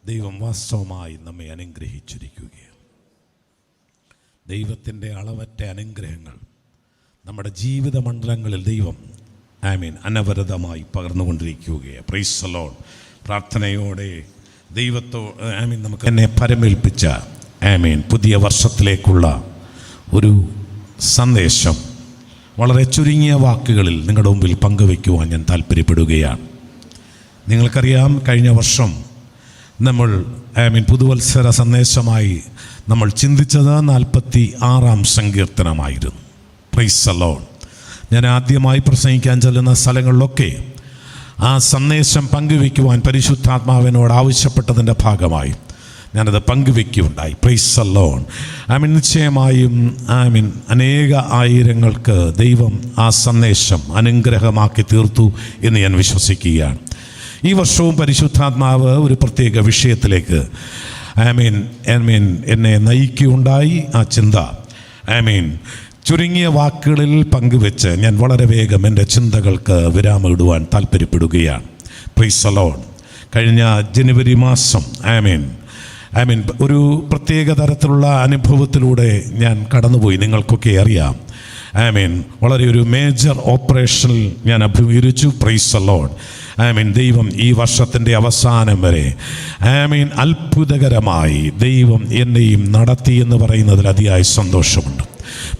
ദൈവം വാസ്തവമായി നമ്മെ അനുഗ്രഹിച്ചിരിക്കുകയാണ്. ദൈവത്തിൻ്റെ അളവറ്റ അനുഗ്രഹങ്ങൾ നമ്മുടെ ജീവിത മണ്ഡലങ്ങളിൽ ദൈവം അനവരതമായി പകർന്നുകൊണ്ടിരിക്കുകയാണ്. Praise the Lord. പ്രാർത്ഥനയോടെ നമുക്ക് എന്നെ പരമേൽപ്പിച്ച പുതിയ വർഷത്തിലേക്കുള്ള ഒരു സന്ദേശം വളരെ ചുരുങ്ങിയ വാക്കുകളിൽ നിങ്ങളുടെ മുമ്പിൽ പങ്കുവയ്ക്കുവാൻ ഞാൻ താല്പര്യപ്പെടുകയാണ്. നിങ്ങൾക്കറിയാം, കഴിഞ്ഞ വർഷം നമ്മൾ പുതുവത്സര സന്ദേശമായി നമ്മൾ ചിന്തിച്ചത് 46-ാം സങ്കീർത്തനമായിരുന്നു. Praise the Lord. ഞാൻ ആദ്യമായി പ്രസംഗിക്കാൻ ചെല്ലുന്ന സ്ഥലങ്ങളിലൊക്കെ ആ സന്ദേശം പങ്കുവയ്ക്കുവാൻ പരിശുദ്ധാത്മാവിനോട് ആവശ്യപ്പെട്ടതിൻ്റെ ഭാഗമായി ഞാനത് പങ്കുവയ്ക്കുകയുണ്ടായി. Price the Lord. നിശ്ചയമായും അനേക ആയിരങ്ങൾക്ക് ദൈവം ആ സന്ദേശം അനുഗ്രഹമാക്കി തീർത്തു എന്ന് ഞാൻ വിശ്വസിക്കുകയാണ്. ഈ വർഷവും പരിശുദ്ധാത്മാവ് ഒരു പ്രത്യേക വിഷയത്തിലേക്ക് എന്നെ നയിക്കുകയുണ്ടായി. ആ ചിന്ത ചുരുങ്ങിയ വാക്കുകളിൽ പങ്കുവെച്ച് ഞാൻ വളരെ വേഗം എൻ്റെ ചിന്തകൾക്ക് വിരാമമിടുവാൻ താല്പര്യപ്പെടുകയാണ്. Praise the Lord. കഴിഞ്ഞ ജനുവരി മാസം ഒരു പ്രത്യേക തരത്തിലുള്ള അനുഭവത്തിലൂടെ ഞാൻ കടന്നുപോയി. നിങ്ങൾക്കൊക്കെ അറിയാം. വളരെ ഒരു മേജർ ഓപ്പറേഷനിൽ ഞാൻ അഭിമുഖീകരിച്ചു. Price the Lord. ദൈവം ഈ വർഷത്തിൻ്റെ അവസാനം വരെ അത്ഭുതകരമായി ദൈവം എന്നെയും നടത്തി എന്ന് പറയുന്നതിൽ അതിയായ സന്തോഷമുണ്ട്.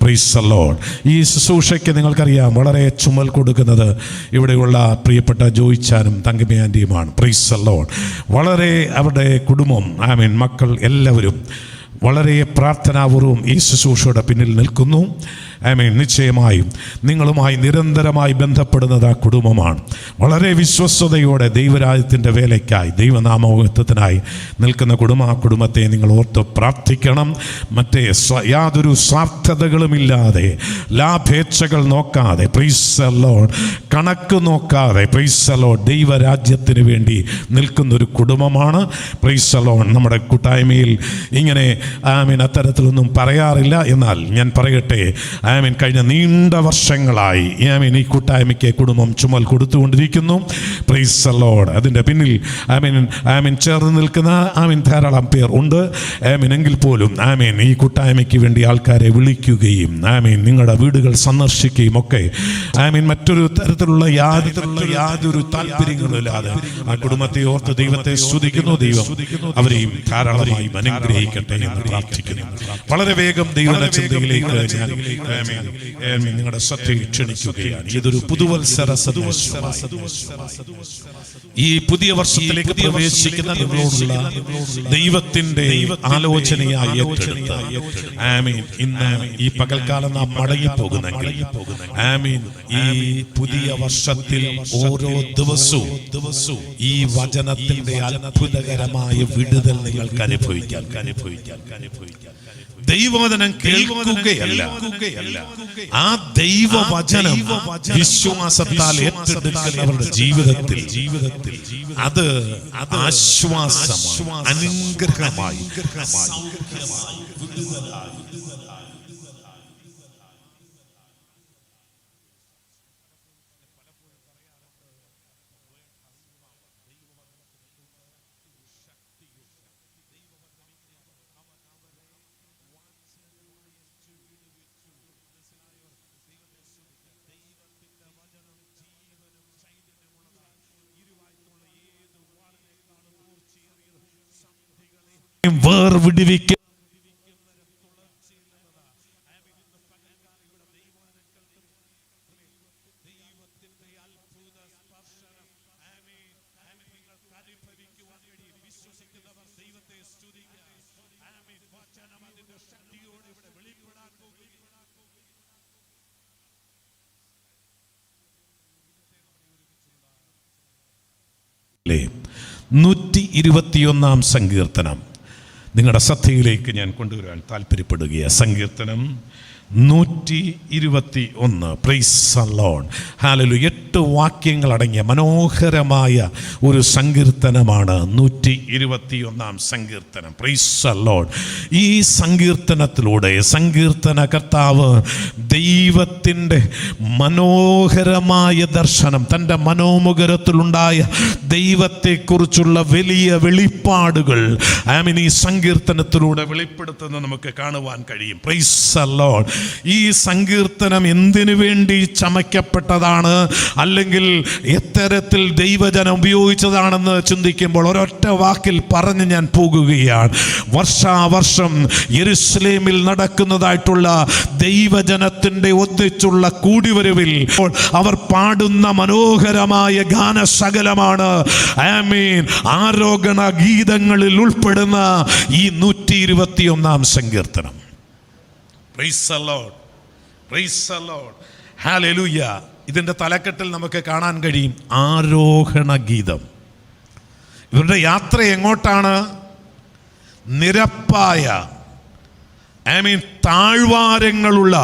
Praise the Lord. ഈ ശുശ്രൂഷയ്ക്ക് നിങ്ങൾക്കറിയാം, വളരെ ചുമൽ കൊടുക്കുന്നത് ഇവിടെയുള്ള പ്രിയപ്പെട്ട ജോയിച്ചാനും തങ്കമ്മ ആൻറ്റിയുമാണ്. Praise the Lord. വളരെ അവരുടെ കുടുംബം മക്കൾ എല്ലാവരും വളരെ പ്രാർത്ഥനാപൂർവം ഈ ശുശ്രൂഷയുടെ പിന്നിൽ നിൽക്കുന്നു. നിശ്ചയമായും നിങ്ങളുമായി നിരന്തരമായി ബന്ധപ്പെടുന്നത് ആ കുടുംബമാണ്. വളരെ വിശ്വസ്തയോടെ ദൈവരാജ്യത്തിൻ്റെ വേലയ്ക്കായി ദൈവനാമോഹത്വത്തിനായി നിൽക്കുന്ന ആ കുടുംബത്തെ നിങ്ങൾ ഓർത്ത് പ്രാർത്ഥിക്കണം. മറ്റേ യാതൊരു സ്വാർത്ഥതകളുമില്ലാതെ, ലാഭേച്ഛകൾ നോക്കാതെ, പ്രൈസ് ദി ലോർഡ്, കണക്ക് നോക്കാതെ, പ്രൈസ് ദി ലോർഡ്, ദൈവരാജ്യത്തിന് വേണ്ടി നിൽക്കുന്നൊരു കുടുംബമാണ്. Price the Lord. നമ്മുടെ കൂട്ടായ്മയിൽ ഇങ്ങനെ അത്തരത്തിലൊന്നും പറയാറില്ല. എന്നാൽ ഞാൻ പറയട്ടെ, കഴിഞ്ഞ നീണ്ട വർഷങ്ങളായി ഈ കൂട്ടായ്മയ്ക്ക് കുടുംബം ചുമൽ കൊടുത്തുകൊണ്ടിരിക്കുന്നു. Praise the Lord. അതിൻ്റെ പിന്നിൽ ചേർന്ന് നിൽക്കുന്ന ധാരാളം പേർ ഉണ്ട്. എങ്കിൽ പോലും ഈ കൂട്ടായ്മയ്ക്ക് വേണ്ടി ആൾക്കാരെ വിളിക്കുകയും നിങ്ങളുടെ വീടുകൾ സന്ദർശിക്കുകയും ഒക്കെ മറ്റൊരു തരത്തിലുള്ള യാതൊരു താല്പര്യങ്ങളില്ലാതെ ആ കുടുംബത്തെ ഓർത്ത് ദൈവത്തെ സ്തുതിക്കുന്നു. ദൈവം അവരെയും ധാരാളമായി അനുഗ്രഹിക്കട്ടെ എന്ന് പ്രാർത്ഥിക്കുന്നു. വളരെ വേഗം ദൈവചിന്തയിലേക്ക് ഞാൻ നിങ്ങളുടെ ശ്രദ്ധയെ ക്ഷണിക്കുകയാണ്. ഇതൊരു പുതുവത്സര സന്ദേശമായി ഈ പുതിയ വർഷത്തിലേക്ക് പ്രവേശിക്കുന്ന നിങ്ങളോടുള്ള ദൈവത്തിന്റെ ആലോചനയായി ഏറ്റെടുത്ത് ഇന്ന് ഈ പകൽക്കാലം നാം മടങ്ങിപ്പോകുന്നെങ്കിൽ ഈ പുതിയ വർഷത്തിൽ ഓരോ ദിവസവും ഈ വചനത്തിന്റെ അത്ഭുതകരമായ വിടുതൽ നിങ്ങൾക്ക് അനുഭവിക്കാൻ ദൈവവചനം കേൾക്കുകയല്ല, ആ ദൈവവചനം വിശ്വാസത്താൽ ഏറ്റെടുക്കുന്നവരുടെ ജീവിതത്തിൽ അത് ആശ്വാസം, അനുഗ്രഹമായി, വേർവിടുവിക്ക േ 121-ാം സങ്കീർത്തനം നിങ്ങളുടെ ശ്രദ്ധയിലേക്ക് ഞാൻ കൊണ്ടുവരാൻ താല്പര്യപ്പെടുകയാണ്. സങ്കീർത്തനം 121. Price the Lord. ഹല്ലേലൂയ. 8 വാക്യങ്ങൾ അടങ്ങിയ മനോഹരമായ ഒരു സങ്കീർത്തനമാണ് 121 സങ്കീർത്തനം. Price the Lord. ഈ സങ്കീർത്തനത്തിലൂടെ സങ്കീർത്തന കർത്താവ് ദൈവത്തിൻ്റെ മനോഹരമായ ദർശനം, തൻ്റെ മനോമുഖരത്തിലുണ്ടായ ദൈവത്തെക്കുറിച്ചുള്ള വലിയ വെളിപ്പാടുകൾ ഈ സങ്കീർത്തനത്തിലൂടെ വെളിപ്പെടുത്തുന്നത് നമുക്ക് കാണുവാൻ കഴിയും. Price the Lord. ഈ സങ്കീർത്തനം എന്തിനു വേണ്ടി ചമയ്ക്കപ്പെട്ടതാണ്, അല്ലെങ്കിൽ എത്തരത്തിൽ ദൈവജനം ഉപയോഗിച്ചതാണെന്ന് ചിന്തിക്കുമ്പോൾ ഒരൊറ്റ വാക്കിൽ പറഞ്ഞ് ഞാൻ പോകുകയാണ്. വർഷാവർഷം യെരുശലേമിൽ നടക്കുന്നതായിട്ടുള്ള ദൈവജനത്തിൻ്റെ ഒന്നിച്ചുള്ള കൂടിവരവിൽ അവർ പാടുന്ന മനോഹരമായ ഗാനശകലമാണ് ആമേൻ ആരോഹണ ഗീതങ്ങളിൽ ഉൾപ്പെടുന്ന ഈ 121 സങ്കീർത്തനം. Price the Lord. Praise the Lord. Hallelujah. ഇതിൻ്റെ തലക്കെട്ടിൽ നമുക്ക് കാണാൻ കഴിയും ആരോഹണ ഗീതം. ഇവരുടെ യാത്ര എങ്ങോട്ടാണ്? നിരപ്പായ താഴ്വാരങ്ങളുള്ള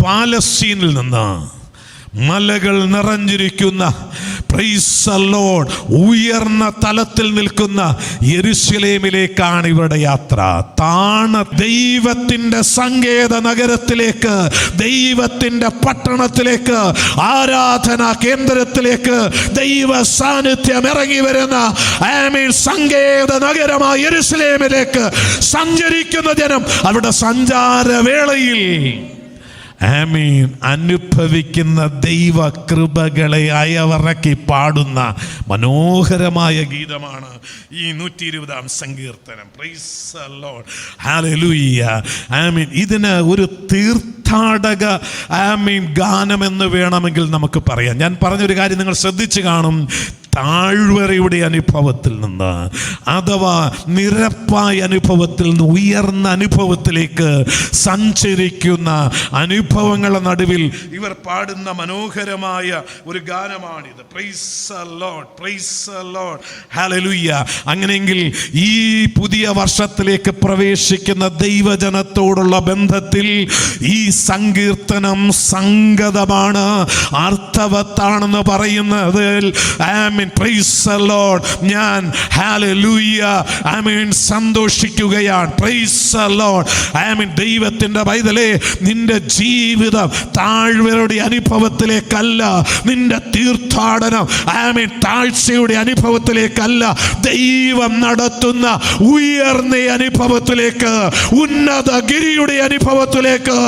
പാലസ്തീനിൽ നിന്ന് മലകൾ നിറഞ്ഞിരിക്കുന്ന പ്രൈസ് ദി ലോർഡ് ഉയർന്ന തലത്തിൽ നിൽക്കുന്ന യെരുശലേമിലേക്കാണ് ഇവരുടെ യാത്ര. ദൈവത്തിൻ്റെ സങ്കേത നഗരത്തിലേക്ക്, ദൈവത്തിൻ്റെ പട്ടണത്തിലേക്ക്, ആരാധനാ കേന്ദ്രത്തിലേക്ക് ദൈവ സാന്നിധ്യം ഇറങ്ങി വരുന്ന സങ്കേത നഗരമായ യെരുശലേമിലേക്ക് സഞ്ചരിക്കുന്ന ജനം അവരുടെ സഞ്ചാരവേളയിൽ അനുഭവിക്കുന്ന ദൈവ കൃപകളെ അയവിറക്കി പാടുന്ന മനോഹരമായ ഗീതമാണ് ഈ 120 സങ്കീർത്തനം. Price the Lord. ഹല്ലേലൂയ. ഇതിന് ഒരു തീർത്ഥാടക ഗാനമെന്ന് വേണമെങ്കിൽ നമുക്ക് പറയാം. ഞാൻ പറഞ്ഞൊരു കാര്യം നിങ്ങൾ ശ്രദ്ധിച്ചു കാണും. താഴ്വരയുടെ അനുഭവത്തിൽ നിന്ന്, അഥവാ നിരപ്പായ അനുഭവത്തിൽ നിന്ന് ഉയർന്ന അനുഭവത്തിലേക്ക് സഞ്ചരിക്കുന്ന അനുഭവങ്ങളുടെ നടുവിൽ ഇവർ പാടുന്ന മനോഹരമായ ഒരു ഗാനമാണിത്. Praise the Lord. Praise the Lord. ഹല്ലേലൂയ. അങ്ങനെയെങ്കിൽ ഈ പുതിയ വർഷത്തിലേക്ക് പ്രവേശിക്കുന്ന ദൈവജനത്തോടുള്ള ബന്ധത്തിൽ ഈ സങ്കീർത്തനം സംഗതമാണ്, അർത്ഥവത്താണെന്ന് പറയുന്നത് പ്രൈസ് ദി ലോർഡ് ഞാൻ ഹല്ലേലൂയ സന്തോഷിക്കുകയാണ്. Praise the Lord. ദൈവത്തിൻ്റെ പൈതലേ, നിന്റെ ജീവിതം താഴ്വരയുടെ അനുഭവത്തിലേക്കല്ല, നിന്റെ തീർത്ഥാടനം താഴ്ചയുടെ അനുഭവത്തിലേക്കല്ല, ദൈവം നടത്തുന്ന ഉയർന്ന അനുഭവത്തിലേക്ക്, ഉന്നത ഗിരിയുടെ അനുഭവത്തിലേക്ക്.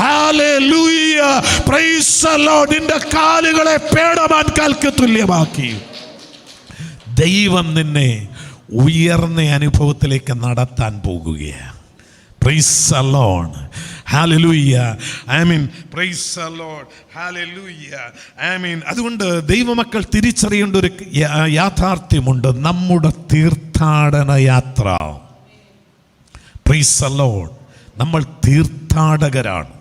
ഹല്ലേലൂയ. Praise the Lord. നിന്റെ കാലുകളെ പേടമാൻ കാൽക്ക് തുല്യമാക്കി ദൈവം നിന്നെ ഉയർന്ന അനുഭവത്തിലേക്ക് നടത്താൻ പോകുകയാണ്. Price the Lord. ഹല്ലേലൂയ. Praise the Lord. ഹല്ലേലൂയ. അതുകൊണ്ട് ദൈവമക്കൾ തിരിച്ചറിയേണ്ട ഒരു യാഥാർത്ഥ്യമുണ്ട്. നമ്മുടെ തീർത്ഥാടന യാത്ര, പ്രൈസ് ദി ലോർഡ്, നമ്മൾ തീർത്ഥാടകരാണ്.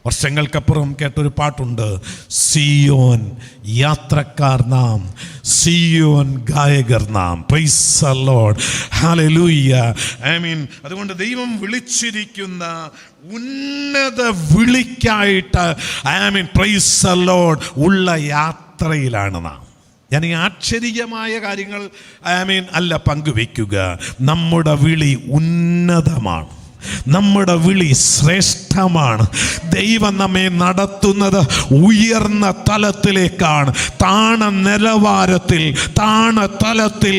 വർഷങ്ങൾക്കപ്പുറം കേട്ടൊരു പാട്ടുണ്ട്, സിയോൻ യാത്രക്കാർ നാം, സിയോൻ ഗായകർ നാം. Price the Lord. ഹല്ലേലൂയ. അതുകൊണ്ട് ദൈവം വിളിച്ചിരിക്കുന്ന ഉന്നത വിളിക്കായിട്ട് പ്രൈസ് ദി ലോർഡ് ഉള്ള യാത്രയിലാണ് നാം. ഞാൻ ഈ ആശ്ചര്യമായ കാര്യങ്ങൾ അല്ല പങ്കുവെക്കുക. നമ്മുടെ വിളി ഉന്നതമാണ്, നമ്മുടെ വിളി ശ്രേഷ്ഠമാണ്. ദൈവം നമ്മെ നടത്തുന്നത് ഉയർന്ന തലത്തിലേക്കാണ്, താണ നിലവാരത്തിൽ, താണ തലത്തിൽ.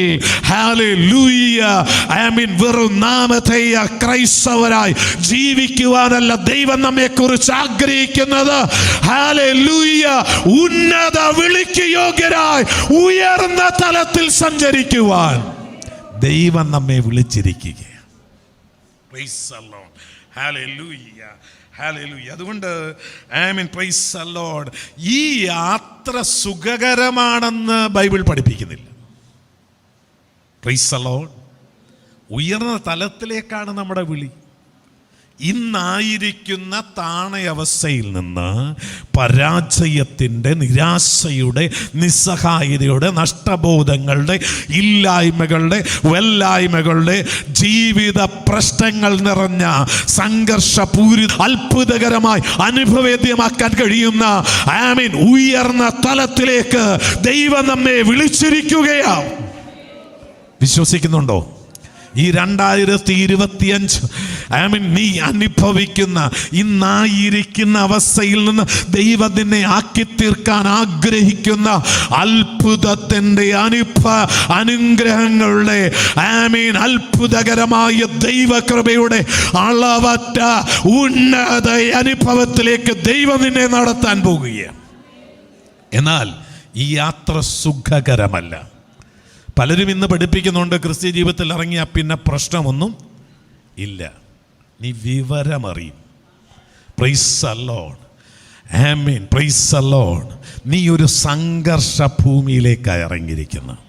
ഹല്ലേലൂയ. വെറും നാമധേയ ക്രൈസ്തവരായി ജീവിക്കുവാനല്ല ദൈവം നമ്മെ കുറിച്ച് ആഗ്രഹിക്കുന്നത്. ഹല്ലേലൂയ. ഉന്നത വിളിക്ക് യോഗ്യരായി ഉയർന്ന തലത്തിൽ സഞ്ചരിക്കുവാൻ ദൈവം നമ്മെ വിളിച്ചിരിക്കുക. Praise the Lord. ഹല്ലേലൂയ. ഹല്ലേലൂയ. അതുകൊണ്ട് പ്രൈസ് ദി ലോർഡ്, ഈ യാത്ര സുഖകരമാണെന്ന് ബൈബിൾ പഠിപ്പിക്കുന്നില്ല. Praise the Lord. ഉയർന്ന തലത്തിലേക്കാണ് നമ്മുടെ വിളി. ഇന്നായിരിക്കുന്ന താണയവസ്ഥയിൽ നിന്ന് പരാജയത്തിൻ്റെ, നിരാശയുടെ, നിസ്സഹായതയുടെ, നഷ്ടബോധങ്ങളുടെ, ഇല്ലായ്മകളുടെ, വല്ലായ്മകളുടെ, ജീവിത പ്രശ്നങ്ങൾ നിറഞ്ഞ സംഘർഷപൂരിത അത്ഭുതകരമായി അനുഭവേദ്യമാക്കാൻ കഴിയുന്ന ഉയർന്ന തലത്തിലേക്ക് ദൈവം നമ്മെ വിളിച്ചിരിക്കുകയാണ്. വിശ്വസിക്കുന്നുണ്ടോ? ഈ 2025 നീ അനുഭവിക്കുന്ന, ഇന്നായിരിക്കുന്ന അവസ്ഥയിൽ നിന്ന് ദൈവം നിന്നെ ആക്കി തീർക്കാൻ ആഗ്രഹിക്കുന്ന അത്ഭുതത്തിൻ്റെ അനുഗ്രഹങ്ങളുടെ അത്ഭുതകരമായ ദൈവകൃപയുടെ അളവറ്റ ഉന്നത അനുഭവത്തിലേക്ക് ദൈവം നിന്നെ നടത്താൻ പോകുകയാണ്. എന്നാൽ ഈ യാത്ര സുഖകരമല്ല. പലരും ഇന്ന് പഠിപ്പിക്കുന്നുണ്ട്, ക്രിസ്ത്യ ജീവിതത്തിൽ ഇറങ്ങിയാൽ പിന്നെ പ്രശ്നമൊന്നും ഇല്ല. നീ വിവരമറിയും. Praise the Lord. ആമേൻ. Praise the Lord. നീ ഒരു സംഘർഷ ഭൂമിയിലേക്കാണ് ഇറങ്ങിയിരിക്കുന്നത്.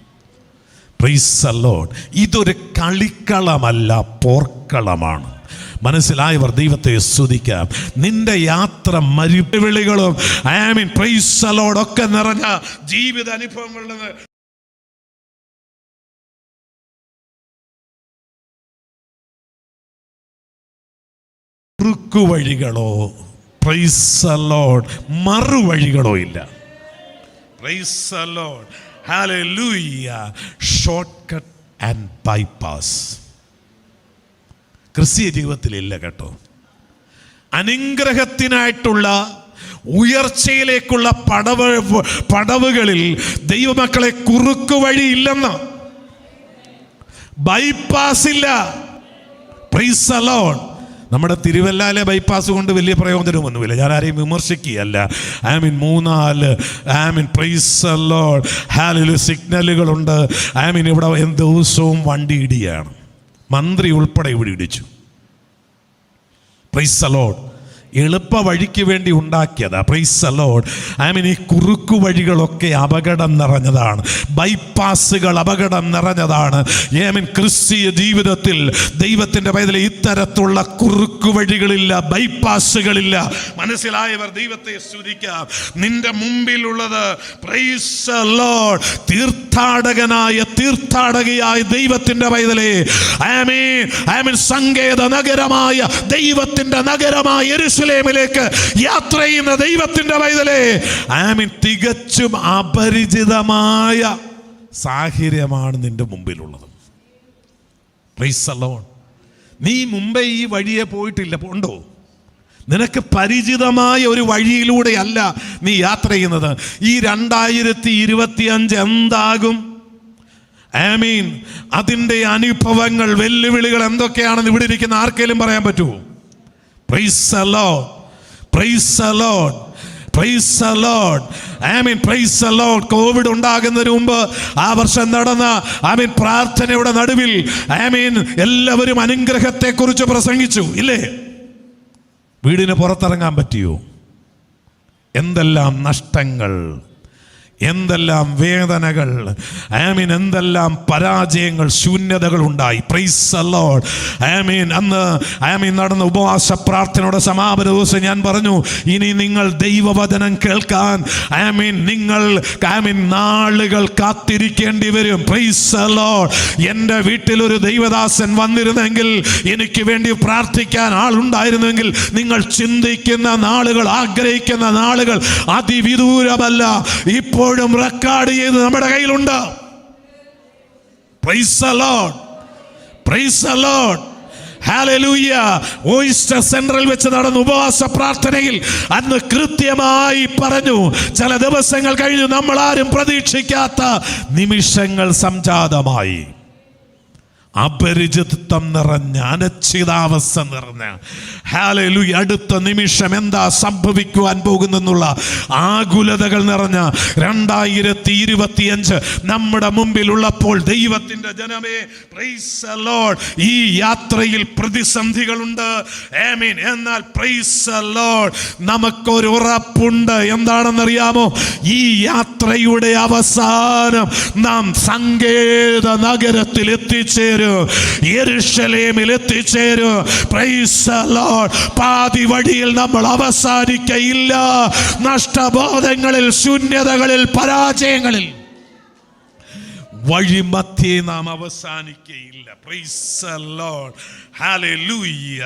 Praise the Lord. ഇതൊരു കളിക്കളമല്ല, പോർക്കളമാണ്. മനസ്സിലായവർ ദൈവത്തെ സ്തുതിക്കാം. നിന്റെ യാത്ര മരുവിളികളും പ്രൈസ് ദി ലോർഡ് ഒക്കെ നിറഞ്ഞ ജീവിത അനുഭവങ്ങളുടെ വഴികളോ, പ്രൈസ് ദി ലോർഡ്, മറുവഴികളോ ഇല്ല. Praise the Lord. ഹല്ലേലൂയ. ഷോർട്ട് കട്ട് ആൻഡ് ബൈപാസ് ക്രിസ്തീയ ജീവിതത്തിലില്ല കേട്ടോ. അനുഗ്രഹത്തിനായിട്ടുള്ള ഉയർച്ചയിലേക്കുള്ള പടവുകളിൽ ദൈവമക്കളെ കുറുക്കു വഴിയില്ലെന്ന്, ബൈപ്പാസ് ഇല്ല. Praise the Lord. നമ്മുടെ തിരുവല്ലയിലെ ബൈപ്പാസ് കൊണ്ട് വലിയ പ്രയോജനമൊന്നുമില്ല. ഞാൻ ആരെയും വിമർശിക്കുകയല്ല. Praise the Lord. ഹല്ലേലൂയ. സിഗ്നലുകളുണ്ട്. ഇവിടെ ദിവസവും വണ്ടി ഇടിയാണ്. മന്ത്രി ഉൾപ്പെടെ ഇവിടെ ഇടിച്ചു. Praise the Lord. എളുപ്പ വഴിക്ക് വേണ്ടി ഉണ്ടാക്കിയതാ. Praise the Lord. ഈ കുറുക്കു വഴികളൊക്കെ അപകടം നിറഞ്ഞതാണ്. ബൈപ്പാസുകൾ അപകടം നിറഞ്ഞതാണ്. ക്രിസ്തീയ ജീവിതത്തിൽ ദൈവത്തിൻ്റെ പൈതൽ ഇത്തരത്തിലുള്ള കുറുക്കു വഴികളില്ല, ബൈപ്പാസുകളില്ല. മനസ്സിലായവർ ദൈവത്തെ സ്തുതിക്കാം. നിന്റെ മുമ്പിലുള്ളത് പ്രൈസ് ദി ലോർഡ് തീർത്ഥാടകയായ ദൈവത്തിൻ്റെ പൈതലേ, സങ്കേത നഗരമായ ദൈവത്തിൻ്റെ നഗരമായ യെരൂശലേമിലേക്ക് യാത്ര ചെയ്യുന്ന ദൈവത്തിന്റെ പൈതലേ, തികച്ചും അപരിചിതമായ സാഹചര്യമാണ് നിന്റെ മുമ്പിലുള്ളത്. Price the Lord. നീ മുമ്പേ ഈ വഴിയെ പോയിട്ടില്ല, ഉണ്ടോ? നിനക്ക് പരിചിതമായ ഒരു വഴിയിലൂടെയല്ല നീ യാത്ര ചെയ്യുന്നത്. ഈ 2025 എന്താകും? അതിൻ്റെ അനുഭവങ്ങൾ, വെല്ലുവിളികൾ എന്തൊക്കെയാണെന്ന് ഇവിടെ ഇരിക്കുന്ന ആർക്കെങ്കിലും പറയാൻ പറ്റുമോ? Praise the Lord. Praise the Lord. Praise the Lord. Praise the Lord. Covid ഉണ്ടാകുന്നതിന് മുമ്പ് ആ വർഷം നടന്ന പ്രാർത്ഥനയുടെ നടുവിൽ എല്ലാവരും അനുഗ്രഹത്തെക്കുറിച്ച് പ്രസംഗിച്ചു, ഇല്ലേ? വീടിന് പുറത്തിറങ്ങാൻ പറ്റിയോ? എന്തെല്ലാം നഷ്ടങ്ങൾ, എന്തെല്ലാം വേദനകൾ, എന്തെല്ലാം പരാജയങ്ങൾ, ശൂന്യതകൾ ഉണ്ടായി. Price the Lord. അന്ന് നടന്ന ഉപവാസ പ്രാർത്ഥനയുടെ സമാപന ദിവസം ഞാൻ പറഞ്ഞു, ഇനി നിങ്ങൾ ദൈവവചനം കേൾക്കാൻ നിങ്ങൾ നാളുകൾ കാത്തിരിക്കേണ്ടി വരും. Price the Lord. എൻ്റെ വീട്ടിലൊരു ദൈവദാസൻ വന്നിരുന്നെങ്കിൽ, എനിക്ക് വേണ്ടി പ്രാർത്ഥിക്കാൻ ആളുണ്ടായിരുന്നെങ്കിൽ, നിങ്ങൾ ചിന്തിക്കുന്ന നാളുകൾ, ആഗ്രഹിക്കുന്ന നാളുകൾ അതിവിദൂരമല്ല, ഇപ്പോൾ റെക്കോർഡ് ചെയ്ത് നമ്മുടെ കയ്യിലുണ്ട്. Price the Lord. Praise the Lord. Hallelujah. Oyster central വെച്ച് നടന്ന ഉപവാസ പ്രാർത്ഥനയിൽ അന്ന് കൃത്യമായി പറഞ്ഞു, ചില ദിവസങ്ങൾ കഴിഞ്ഞു നമ്മൾ ആരും പ്രതീക്ഷിക്കാത്ത നിമിഷങ്ങൾ സംജാതമായി. അപരിചിതത്വം നിറഞ്ഞ, അനിശ്ചിതാവസ്ഥ നിറഞ്ഞ, ഹല്ലേലൂയ, അടുത്ത നിമിഷം എന്താ സംഭവിക്കുവാൻ പോകുന്നെന്നുള്ള ആകുലതകൾ നിറഞ്ഞ 2025 നമ്മുടെ മുമ്പിലുള്ളപ്പോൾ ദൈവത്തിൻ്റെ ജനമേ, പ്രൈസ് ദി ലോർഡ്, ഈ യാത്രയിൽ പ്രതിസന്ധികളുണ്ട്. എന്നാൽ പ്രൈസ് ദി ലോർഡ്, നമുക്കൊരു ഉറപ്പുണ്ട്. എന്താണെന്നറിയാമോ? ഈ യാത്രയുടെ അവസാനം നാം സങ്കേത നഗരത്തിൽ എത്തിച്ചേരും. യെരൂശലേമിൽ എത്തിച്ചേരും. Praise the lord. പാതി വഴിയിൽ നമ്മൾ അവസാനിക്കയില്ല. നഷ്ടബോധങ്ങളിൽ, ശൂന്യതകളിൽ, പരാജയങ്ങളിൽ വഴിമധ്യേ നാം അവസാനിക്കയില്ല. Praise the Lord. ഹല്ലേലൂയ.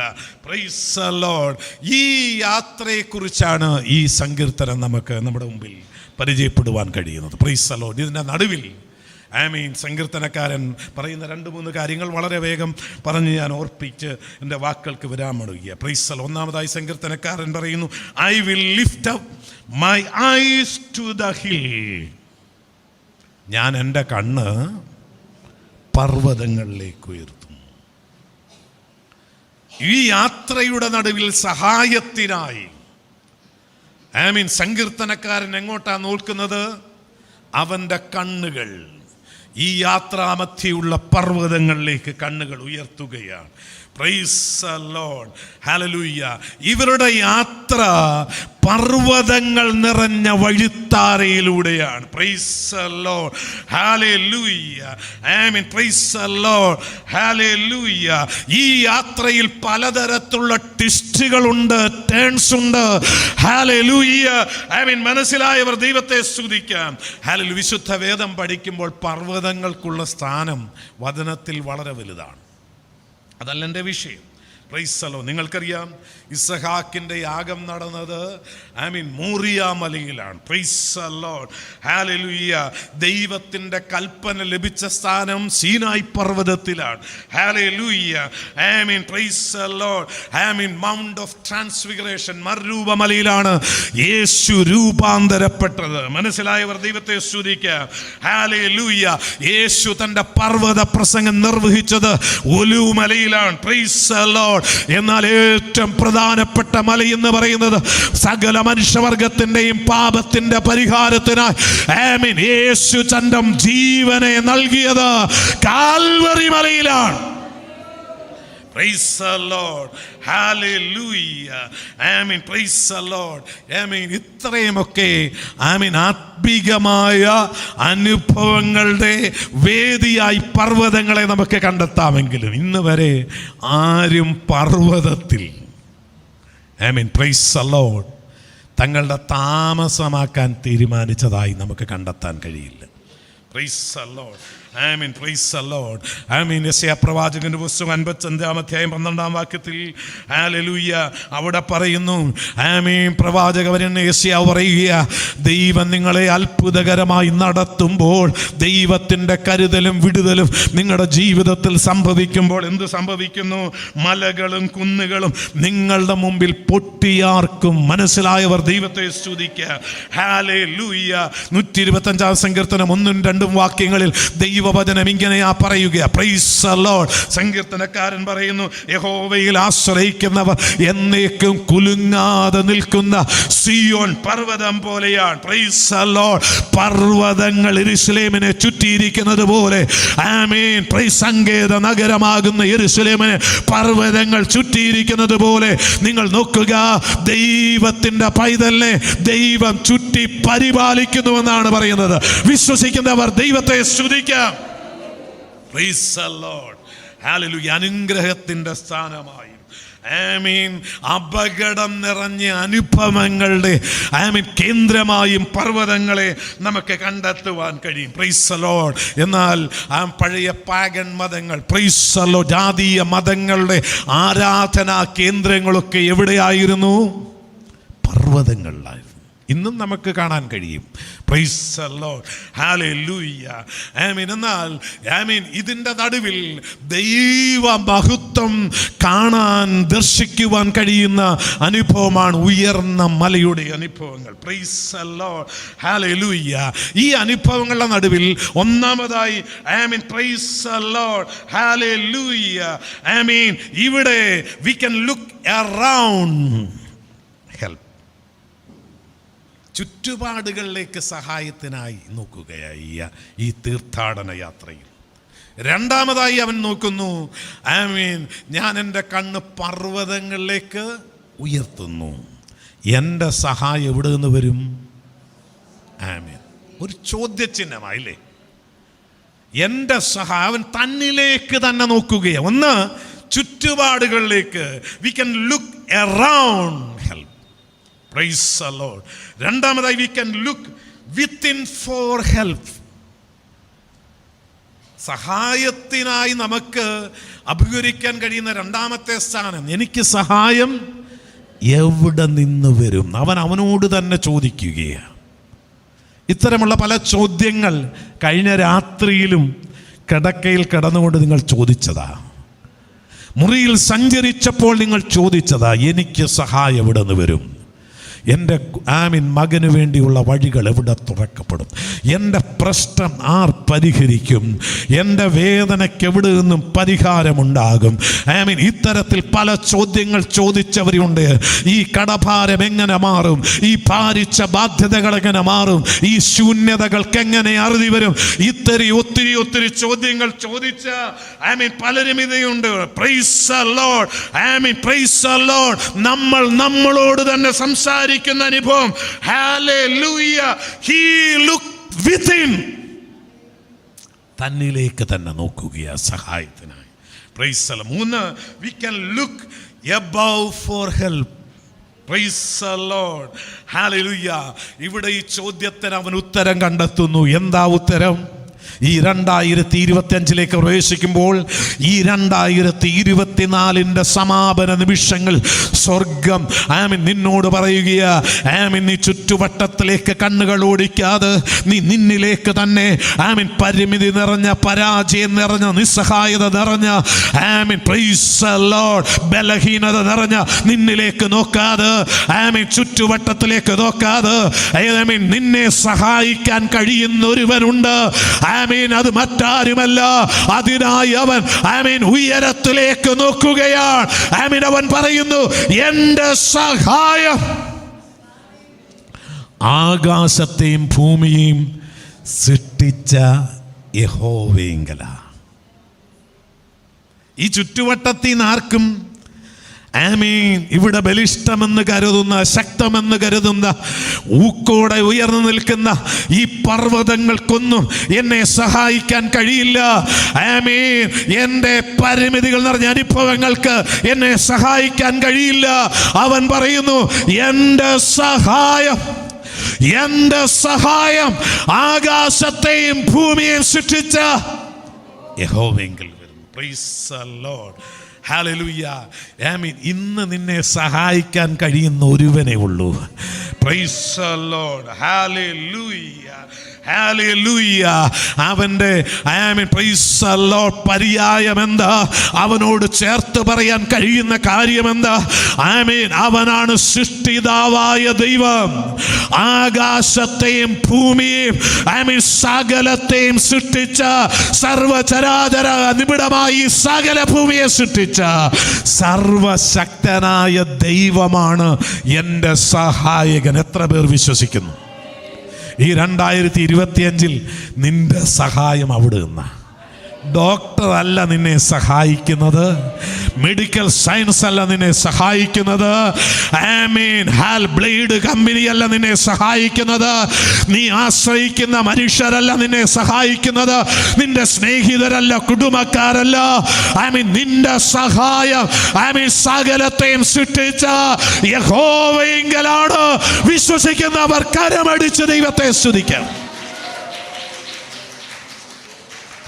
Praise the Lord. ഈ യാത്രയെക്കുറിച്ചാണ് ഈ സങ്കീർത്തനം നമുക്ക് നമ്മുടെ മുമ്പിൽ പരിചയപ്പെടുവാൻ കഴിയുന്നത്. Praise the lord. ഇതിൻ്റെ നടുവിൽ സങ്കീർത്തനക്കാരൻ പറയുന്ന 2-3 കാര്യങ്ങൾ വളരെ വേഗം പറഞ്ഞ് ഞാൻ ഓർപ്പിച്ച് എൻ്റെ വാക്കുകൾക്ക് വിരാമമിടുക. Price the Lord. ഒന്നാമതായി സങ്കീർത്തനക്കാരൻ പറയുന്നു, I will lift up my eyes to the hill. ഞാൻ എൻ്റെ കണ്ണ് പർവ്വതങ്ങളിലേക്ക് ഉയർത്തും. ഈ യാത്രയുടെ നടുവിൽ സഹായത്തിനായി സങ്കീർത്തനക്കാരൻ എങ്ങോട്ടാ നോക്കുന്നത്? അവൻ്റെ കണ്ണുകൾ ഈ യാത്രാമധ്യയുള്ള പർവ്വതങ്ങളിലേക്ക് കണ്ണുകൾ ഉയർത്തുകയാണ്. Praise the Lord. ഹല്ലേലൂയ. ഇവരുടെ യാത്ര പർവ്വതങ്ങൾ നിറഞ്ഞ വഴിത്താരയിലൂടെയാണ്. Praise the Lord. ഹല്ലേലൂയ. ആമേൻ. Praise the Lord. ഹല്ലേലൂയ. ഈ യാത്രയിൽ പലതരത്തിലുള്ള ട്വിസ്റ്റുകളുണ്ട്, ടേൺസ് ഉണ്ട്. ഹല്ലേലൂയ. ആമേൻ. മനസ്സിലായവർ ദൈവത്തെ സ്തുതിക്കാം. ഹല്ലേലൂയ. വിശുദ്ധ വേദം പഠിക്കുമ്പോൾ പർവ്വതങ്ങൾക്കുള്ള സ്ഥാനം വചനത്തിൽ വളരെ വലുതാണ്. അതല്ല എൻ്റെ വിഷയം. Praise the lord. നിങ്ങൾക്കറിയാം, ഇസഹാക്കിൻ്റെ യാഗം നടന്നത് മോറിയ മലയിലാണ്. Praise the Lord. ഹല്ലേലൂയ. ദൈവത്തിൻ്റെ കൽപ്പന ലഭിച്ച സ്ഥാനം സീനായി പർവ്വതത്തിലാണ്. ഹല്ലേലൂയ. ആമേൻ. Praise the Lord. ആമേൻ. മൗണ്ട് ഓഫ് ട്രാൻസ്ഫിഗറേഷൻ, മറുരൂപമലയിലാണ് യേശു രൂപാന്തരപ്പെട്ടത്. മനസ്സിലായവർ ദൈവത്തെ സ്തുതിക്കാം. ഹല്ലേലൂയ. യേശു തൻ്റെ പർവ്വത പ്രസംഗം നിർവഹിച്ചത് ഒലിവ് മലയിലാണ്. Praise the lord. എന്നാൽ ഏറ്റവും പ്രധാനപ്പെട്ട മല എന്ന് പറയുന്നത് സകല മനുഷ്യവർഗത്തിന്റെയും പാപത്തിന്റെ പരിഹാരത്തിനായി ആമേൻ യേശു തന്റെ ജീവനെ നൽകിയത് കാൽവറി മലയിലാണ്. Praise the Lord. Hallelujah. Amen. Praise the Lord. Amen. ഇത്രയുമൊക്കെ ആത്മീകമായ അനുഭവങ്ങളുടെ വേദിയായി പർവ്വതങ്ങളെ നമുക്ക് കണ്ടെത്താമെങ്കിലും ഇന്ന് വരെ ആരും പർവ്വതത്തിൽ പ്രൈസ് ദി ലോർഡ് തങ്ങളുടെ താമസമാക്കാൻ തീരുമാനിച്ചതായി നമുക്ക് കണ്ടെത്താൻ കഴിയില്ല. Praise the Lord. ആമേൻ. Praise the Lord. ആമേൻ. യെശയ്യാ പ്രവാചകന്റെ പുസ്തകം 55-ാം അധ്യായം 12-ാം വാക്യത്തിൽ ഹല്ലേലൂയ അവിടെ പറയുന്നു. ആമേൻ. പ്രവാചകൻ യെശയ്യാ പറയുക, ദൈവം നിങ്ങളെ അത്ഭുതകരമായി നടത്തുമ്പോൾ, ദൈവത്തിൻ്റെ കരുതലും വിടുതലും നിങ്ങളുടെ ജീവിതത്തിൽ സംഭവിക്കുമ്പോൾ എന്ത് സംഭവിക്കുന്നു? മലകളും കുന്നുകളും നിങ്ങളുടെ മുമ്പിൽ പൊട്ടിയാർക്കും. മനസ്സിലായവർ ദൈവത്തെ സ്തുതിക്കുക. ഹല്ലേലൂയ. 125-ാം സങ്കീർത്തനം 1-2 വാക്യങ്ങളിൽ ദൈവവചനം ഇങ്ങനെയാ പറയുക. Price the Lord. സങ്കീർത്തനക്കാരൻ പറയുന്നു, യഹോവയിൽ ആശ്രയിക്കുന്നവർ എന്നേക്കും കുലുങ്ങാതെ നിൽക്കുന്ന സിയോൻ പർവ്വതം പോലെയാണ്. Price the Lord. പർവ്വതങ്ങൾ യെരൂശലേമിനെ ചുറ്റിയിരിക്കുന്നത് പോലെ ആമേൻ. പ്രൈസ് സങ്കേത നഗരമാകുന്ന യെരൂശലേമിനെ പർവ്വതങ്ങൾ ചുറ്റിയിരിക്കുന്നത് പോലെ നിങ്ങൾ നോക്കുക, ദൈവത്തിന്റെ പൈതലിനെ ദൈവം ചുറ്റി പരിപാലിക്കുന്നുവെന്നാണ് പറയുന്നത്. വിശ്വസിക്കുന്നവർ ദൈവത്തെ സ്തുതിക്കാം. Praise the Lord. Hallelujah. അനുഗ്രഹത്തിന്റെ സ്ഥാനമായി ആമീൻ അപകടം നിറഞ്ഞ അനുഭവങ്ങളുടെ കേന്ദ്രമായും പർവ്വതങ്ങളെ നമുക്ക് കണ്ടെത്തുവാൻ കഴിയും. Price the lord. എന്നാൽ പഴയ പാഗൻ മതങ്ങൾ, പ്രൈസ് ദി ലോർഡ്, ജാതീയ മതങ്ങളുടെ ആരാധനാ കേന്ദ്രങ്ങളൊക്കെ എവിടെയായിരുന്നു? പർവ്വതങ്ങളിലായിരുന്നു. ഇന്നും നമുക്ക് കാണാൻ കഴിയും. Price the Lord. ഹല്ലേലൂയ. ആമേൻ. എന്നാൽ ആമേൻ ഇതിൻ്റെ നടുവിൽ ദൈവ മഹത്വം കാണാൻ, ദർശിക്കുവാൻ കഴിയുന്ന അനുഭവമാണ് ഉയർന്ന മലയുടെ അനുഭവങ്ങൾ. Price the Lord. ഹല്ലേലൂയ. ഈ അനുഭവങ്ങളുടെ നടുവിൽ ഒന്നാമതായി ആമേൻ പ്രൈസ് ദി ലോർഡ്. ഹല്ലേലൂയ. ആമേൻ ഇവിടെ we can look around. ചുറ്റുപാടുകളിലേക്ക് സഹായത്തിനായി നോക്കുകയായി ഈ തീർത്ഥാടന യാത്രയിൽ. രണ്ടാമതായി അവൻ നോക്കുന്നു, ആമീൻ, ഞാൻ എൻ്റെ കണ്ണ് പർവ്വതങ്ങളിലേക്ക് ഉയർത്തുന്നു. എൻ്റെ സഹായം എവിടെ നിന്ന് വരും? ആമീൻ. ഒരു ചോദ്യചിഹ്നമായില്ലേ? എൻ്റെ സഹായം, അവൻ തന്നിലേക്ക് തന്നെ നോക്കുകയാണ്. ഒന്ന്, ചുറ്റുപാടുകളിലേക്ക്. We can look around help. Praise the lord. രണ്ടാമതായി we can look within for help. സഹായത്തിനായി നമുക്ക് അഭിമുഖീകരിക്കാൻ കഴിയുന്ന രണ്ടാമത്തെ സ്ഥാനം, എനിക്ക് സഹായം എവിടെ നിന്ന് വരും? അവനോട് തന്നെ ചോദിക്കുകയാണ്. ഇത്തരമുള്ള പല ചോദ്യങ്ങൾ കഴിഞ്ഞ രാത്രിയിലും കിടക്കയിൽ കിടന്നുകൊണ്ട് നിങ്ങൾ ചോദിച്ചതാ. മുറിയിൽ സഞ്ചരിച്ചപ്പോൾ നിങ്ങൾ ചോദിച്ചതാ, എനിക്ക് സഹായം എവിടെ നിന്ന് വരും? എൻ്റെ മകന് വേണ്ടിയുള്ള വഴികൾ എവിടെ തുറക്കപ്പെടും? എൻ്റെ പ്രശ്നം ആർ പരിഹരിക്കും? എൻ്റെ വേദനയ്ക്ക് എവിടെ നിന്നും പരിഹാരമുണ്ടാകും? ഇത്തരത്തിൽ പല ചോദ്യങ്ങൾ ചോദിച്ചവരുണ്ട്. ഈ കടഭാരം എങ്ങനെ മാറും? ഈ ഭാരിച്ച ബാധ്യതകൾ എങ്ങനെ മാറും? ഈ ശൂന്യതകൾക്ക് എങ്ങനെ അറുതി വരും? ഒത്തിരി ചോദ്യങ്ങൾ ചോദിച്ച പലരും ഇതേയുണ്ട്. Praise the Lord. Praise the lord. നമ്മളോട് തന്നെ സംസാരിക്കുന്ന അനുഭവം. ഹല്ലേലൂയ. He look within. തന്നിലേക്ക് തന്നെ നോക്കുകയാ സഹായത്തിനായി. Praise the lord. 3, we can look above for help. Praise the Lord. ഹല്ലേലൂയ. ഇവിടെ ഈ ചോദ്യത്തിന് അവൻ ഉത്തരം കണ്ടെത്തുന്നു. എന്താ ഉത്തരം? ഈ 2025 പ്രവേശിക്കുമ്പോൾ, ഈ 2024 സമാപന നിമിഷങ്ങൾ സ്വർഗം നിന്നോട് പറയുകയാ, നീ ചുറ്റുവട്ടത്തിലേക്ക് കണ്ണുകൾ ഓടിക്കാതെ നീ നിന്നിലേക്ക് തന്നെ പരിമിതി നിറഞ്ഞ, പരാജയം നിറഞ്ഞ, നിസ്സഹായത നിറഞ്ഞ, പ്രൈസ് ദി ലോർഡ്, ബലഹീനത നിറഞ്ഞ നിന്നിലേക്ക് നോക്കാതെ, ചുറ്റുവട്ടത്തിലേക്ക് നോക്കാതെ, നിന്നെ സഹായിക്കാൻ കഴിയുന്ന ഒരുവനുണ്ട്. അത് മറ്റാരുമല്ല. അതിനായി അവൻ ഉയരത്തിലേക്ക് നോക്കുകയാണ്. അവൻ പറയുന്നു, എൻ്റെ സഹായം ആകാശത്തെയും ഭൂമിയെയും സൃഷ്ടിച്ച യഹോവയെങ്കല. ഈ ചുറ്റുവട്ടത്തിൽ നിന്ന് ആർക്കും ഇവിടെ ബലിഷ്ഠമെന്ന് കരുതുന്ന, ശക്തമെന്ന് കരുതുന്ന, ഊക്കോടെ ഉയർന്നു നിൽക്കുന്ന ഈ പർവ്വതങ്ങൾക്കൊന്നും എന്നെ സഹായിക്കാൻ കഴിയില്ല. എൻ്റെ പരിമിതികൾ നിറഞ്ഞ അനുഭവങ്ങൾക്ക് എന്നെ സഹായിക്കാൻ കഴിയില്ല. അവൻ പറയുന്നു, എൻ്റെ സഹായം ആകാശത്തെയും ഭൂമിയെയും സൃഷ്ടിച്ച യഹോവയെങ്കിൽ വരുന്നു. Price the Lord. ഹല്ലേലൂയ. ഇന്ന് നിന്നെ സഹായിക്കാൻ കഴിയുന്ന ഒരുവനേ ഉള്ളൂ. Price the Lord. ഹല്ലേലൂയ. ഹല്ലേലൂയ. അവൻ്റെ പ്രൈസ് ദി ലോർഡ് പര്യായം എന്താ? അവനോട് ചേർത്ത് പറയാൻ കഴിയുന്ന കാര്യം എന്താ? അവനാണ് സൃഷ്ടിതാവായ ദൈവം. ആകാശത്തെയും ഭൂമിയെയും സകലത്തെയും സൃഷ്ടിച്ച, സർവചരാചര നിബിഡമായി സകല ഭൂമിയെ സൃഷ്ടിച്ച സർവശക്തനായ ദൈവമാണ് എൻ്റെ സഹായകൻ. എത്ര പേർ വിശ്വസിക്കുന്നു? ഈ 2025 നിന്റെ സഹായം അവിടെ നിന്നാ. ഡോക്ടർ അല്ല നിന്നെ സഹായിക്കുന്നത്, മെഡിക്കൽ സയൻസ് അല്ല നിന്നെ സഹായിക്കുന്നത്, ബ്ലേഡ് കമ്പനി അല്ല നിന്നെ സഹായിക്കുന്നത്, നീ ആശ്രയിക്കുന്ന മനുഷ്യരല്ല നിന്നെ സഹായിക്കുന്നത്, നിന്റെ സ്നേഹിതരല്ല, കുടുംബക്കാരല്ല. നിന്റെ സഹായം സകലത്തെയും സൃഷ്ടിച്ച യഹോവയെങ്കിലാണ്. വിശ്വസിക്കുന്നവർ കരമടിച്ച് ദൈവത്തെ സ്തുതിക്കാം.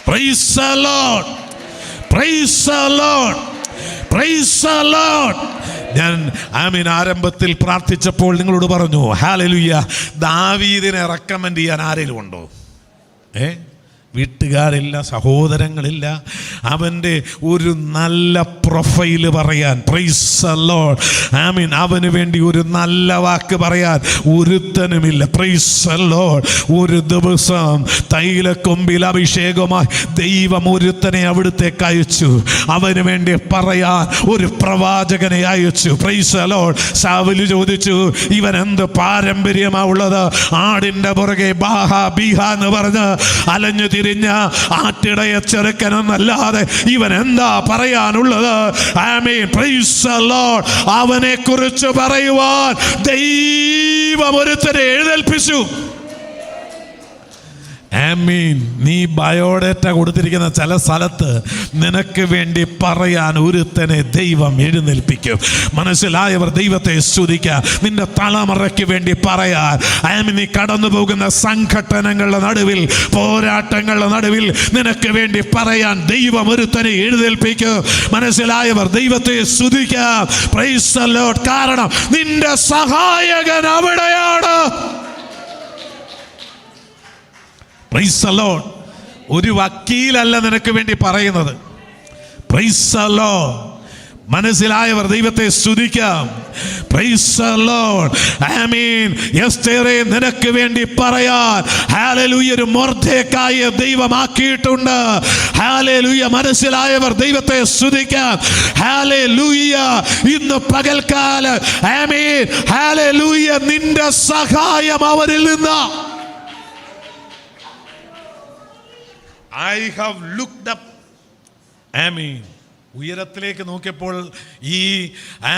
Praise the Lord. Praise the Lord. Praise the Lord. ഞാൻ ആരംഭത്തിൽ പ്രാർത്ഥിച്ചപ്പോൾ നിങ്ങളോട് പറഞ്ഞു, ഹല്ലേലൂയ, ദാവീദിനെ റെക്കമെൻഡ് ചെയ്യാൻ ആരെങ്കിലും ഉണ്ടോ? വീട്ടുകാരില്ല, സഹോദരങ്ങളില്ല. അവൻ്റെ ഒരു നല്ല പ്രൊഫൈല് പറയാൻ, പ്രൈസ് ദി ലോർഡ്, അവന് വേണ്ടി ഒരു നല്ല വാക്ക് പറയാൻ ഒരുത്തനുമില്ല. Price the lord. ഒരു ദിവസം തൈലക്കൊമ്പിൽ അഭിഷേകമായി ദൈവം ഒരുത്തനെ അവിടുത്തേക്ക് അയച്ചു. അവന് വേണ്ടി പറയാൻ ഒരു പ്രവാചകനെ അയച്ചു. Price the Lord. ശൗല് ചോദിച്ചു, ഇവൻ എന്ത് പാരമ്പര്യമാ ഉള്ളത്? ആടിൻ്റെ പുറകെ ബാഹ ബീഹ എന്ന് പറഞ്ഞ് അലഞ്ഞു തിരിഞ്ഞ ആട്ടിടയ ചെറുക്കനെന്നല്ലാതെ ഇവൻ എന്താ പറയാനുള്ളത്? Price the Lord. അവനെ കുറിച്ച് പറയുവാൻ ദൈവം ഒരുത്തനെ എഴുന്നേൽപ്പിച്ചു. ആമീൻ. നീ ബയോഡേറ്റ കൊടുത്തിരിക്കുന്ന ചില സ്ഥലത്ത് നിനക്ക് വേണ്ടി പറയാൻ ഒരുത്തനെ ദൈവം എഴുന്നേൽപ്പിക്കും. മനസ്സിലായവർ ദൈവത്തെ സ്തുതിക്കുക. നിന്റെ തലമുറയ്ക്ക് വേണ്ടി പറയാൻ ആമീൻ. നീ കടന്നു പോകുന്ന സംഘട്ടനങ്ങളുടെ നടുവിൽ, പോരാട്ടങ്ങളുടെ നടുവിൽ നിനക്ക് വേണ്ടി പറയാൻ ദൈവം ഒരുത്തനെ എഴുന്നേൽപ്പിക്കും. മനസ്സിലായവർ ദൈവത്തെ സ്തുതിക്കുക. Praise the lord. കാരണം നിന്റെ സഹായകൻ അവിടെയാണ്. Praise the lord. ഒരു വക്കീലല്ല നിനക്ക് വേണ്ടി പറയുന്നത്. Praise the lord. മനസ്സിലായവർ ദൈവത്തെ സ്തുതിക്കാം. Praise the lord. ആമീൻ. എസ്തേറേ നിനക്ക് വേണ്ടി പറയാൻ ഹല്ലേലൂയ ഒരു മൊർദെഖായിയെ ദൈവമാക്കിയിട്ടുണ്ട്. ഹല്ലേലൂയ. മനസ്സിലായവർ ദൈവത്തെ സ്തുതിക്കാം. ഹല്ലേലൂയ. ഇന്ന് പകൽക്കാലം ആമീൻ ഹല്ലേലൂയ നിന്റെ സഹായം അവരിൽ നിന്ന്. I have looked up. ആമീൻ. ഉയരത്തിലേക്ക് നോക്കിയപ്പോൾ ഈ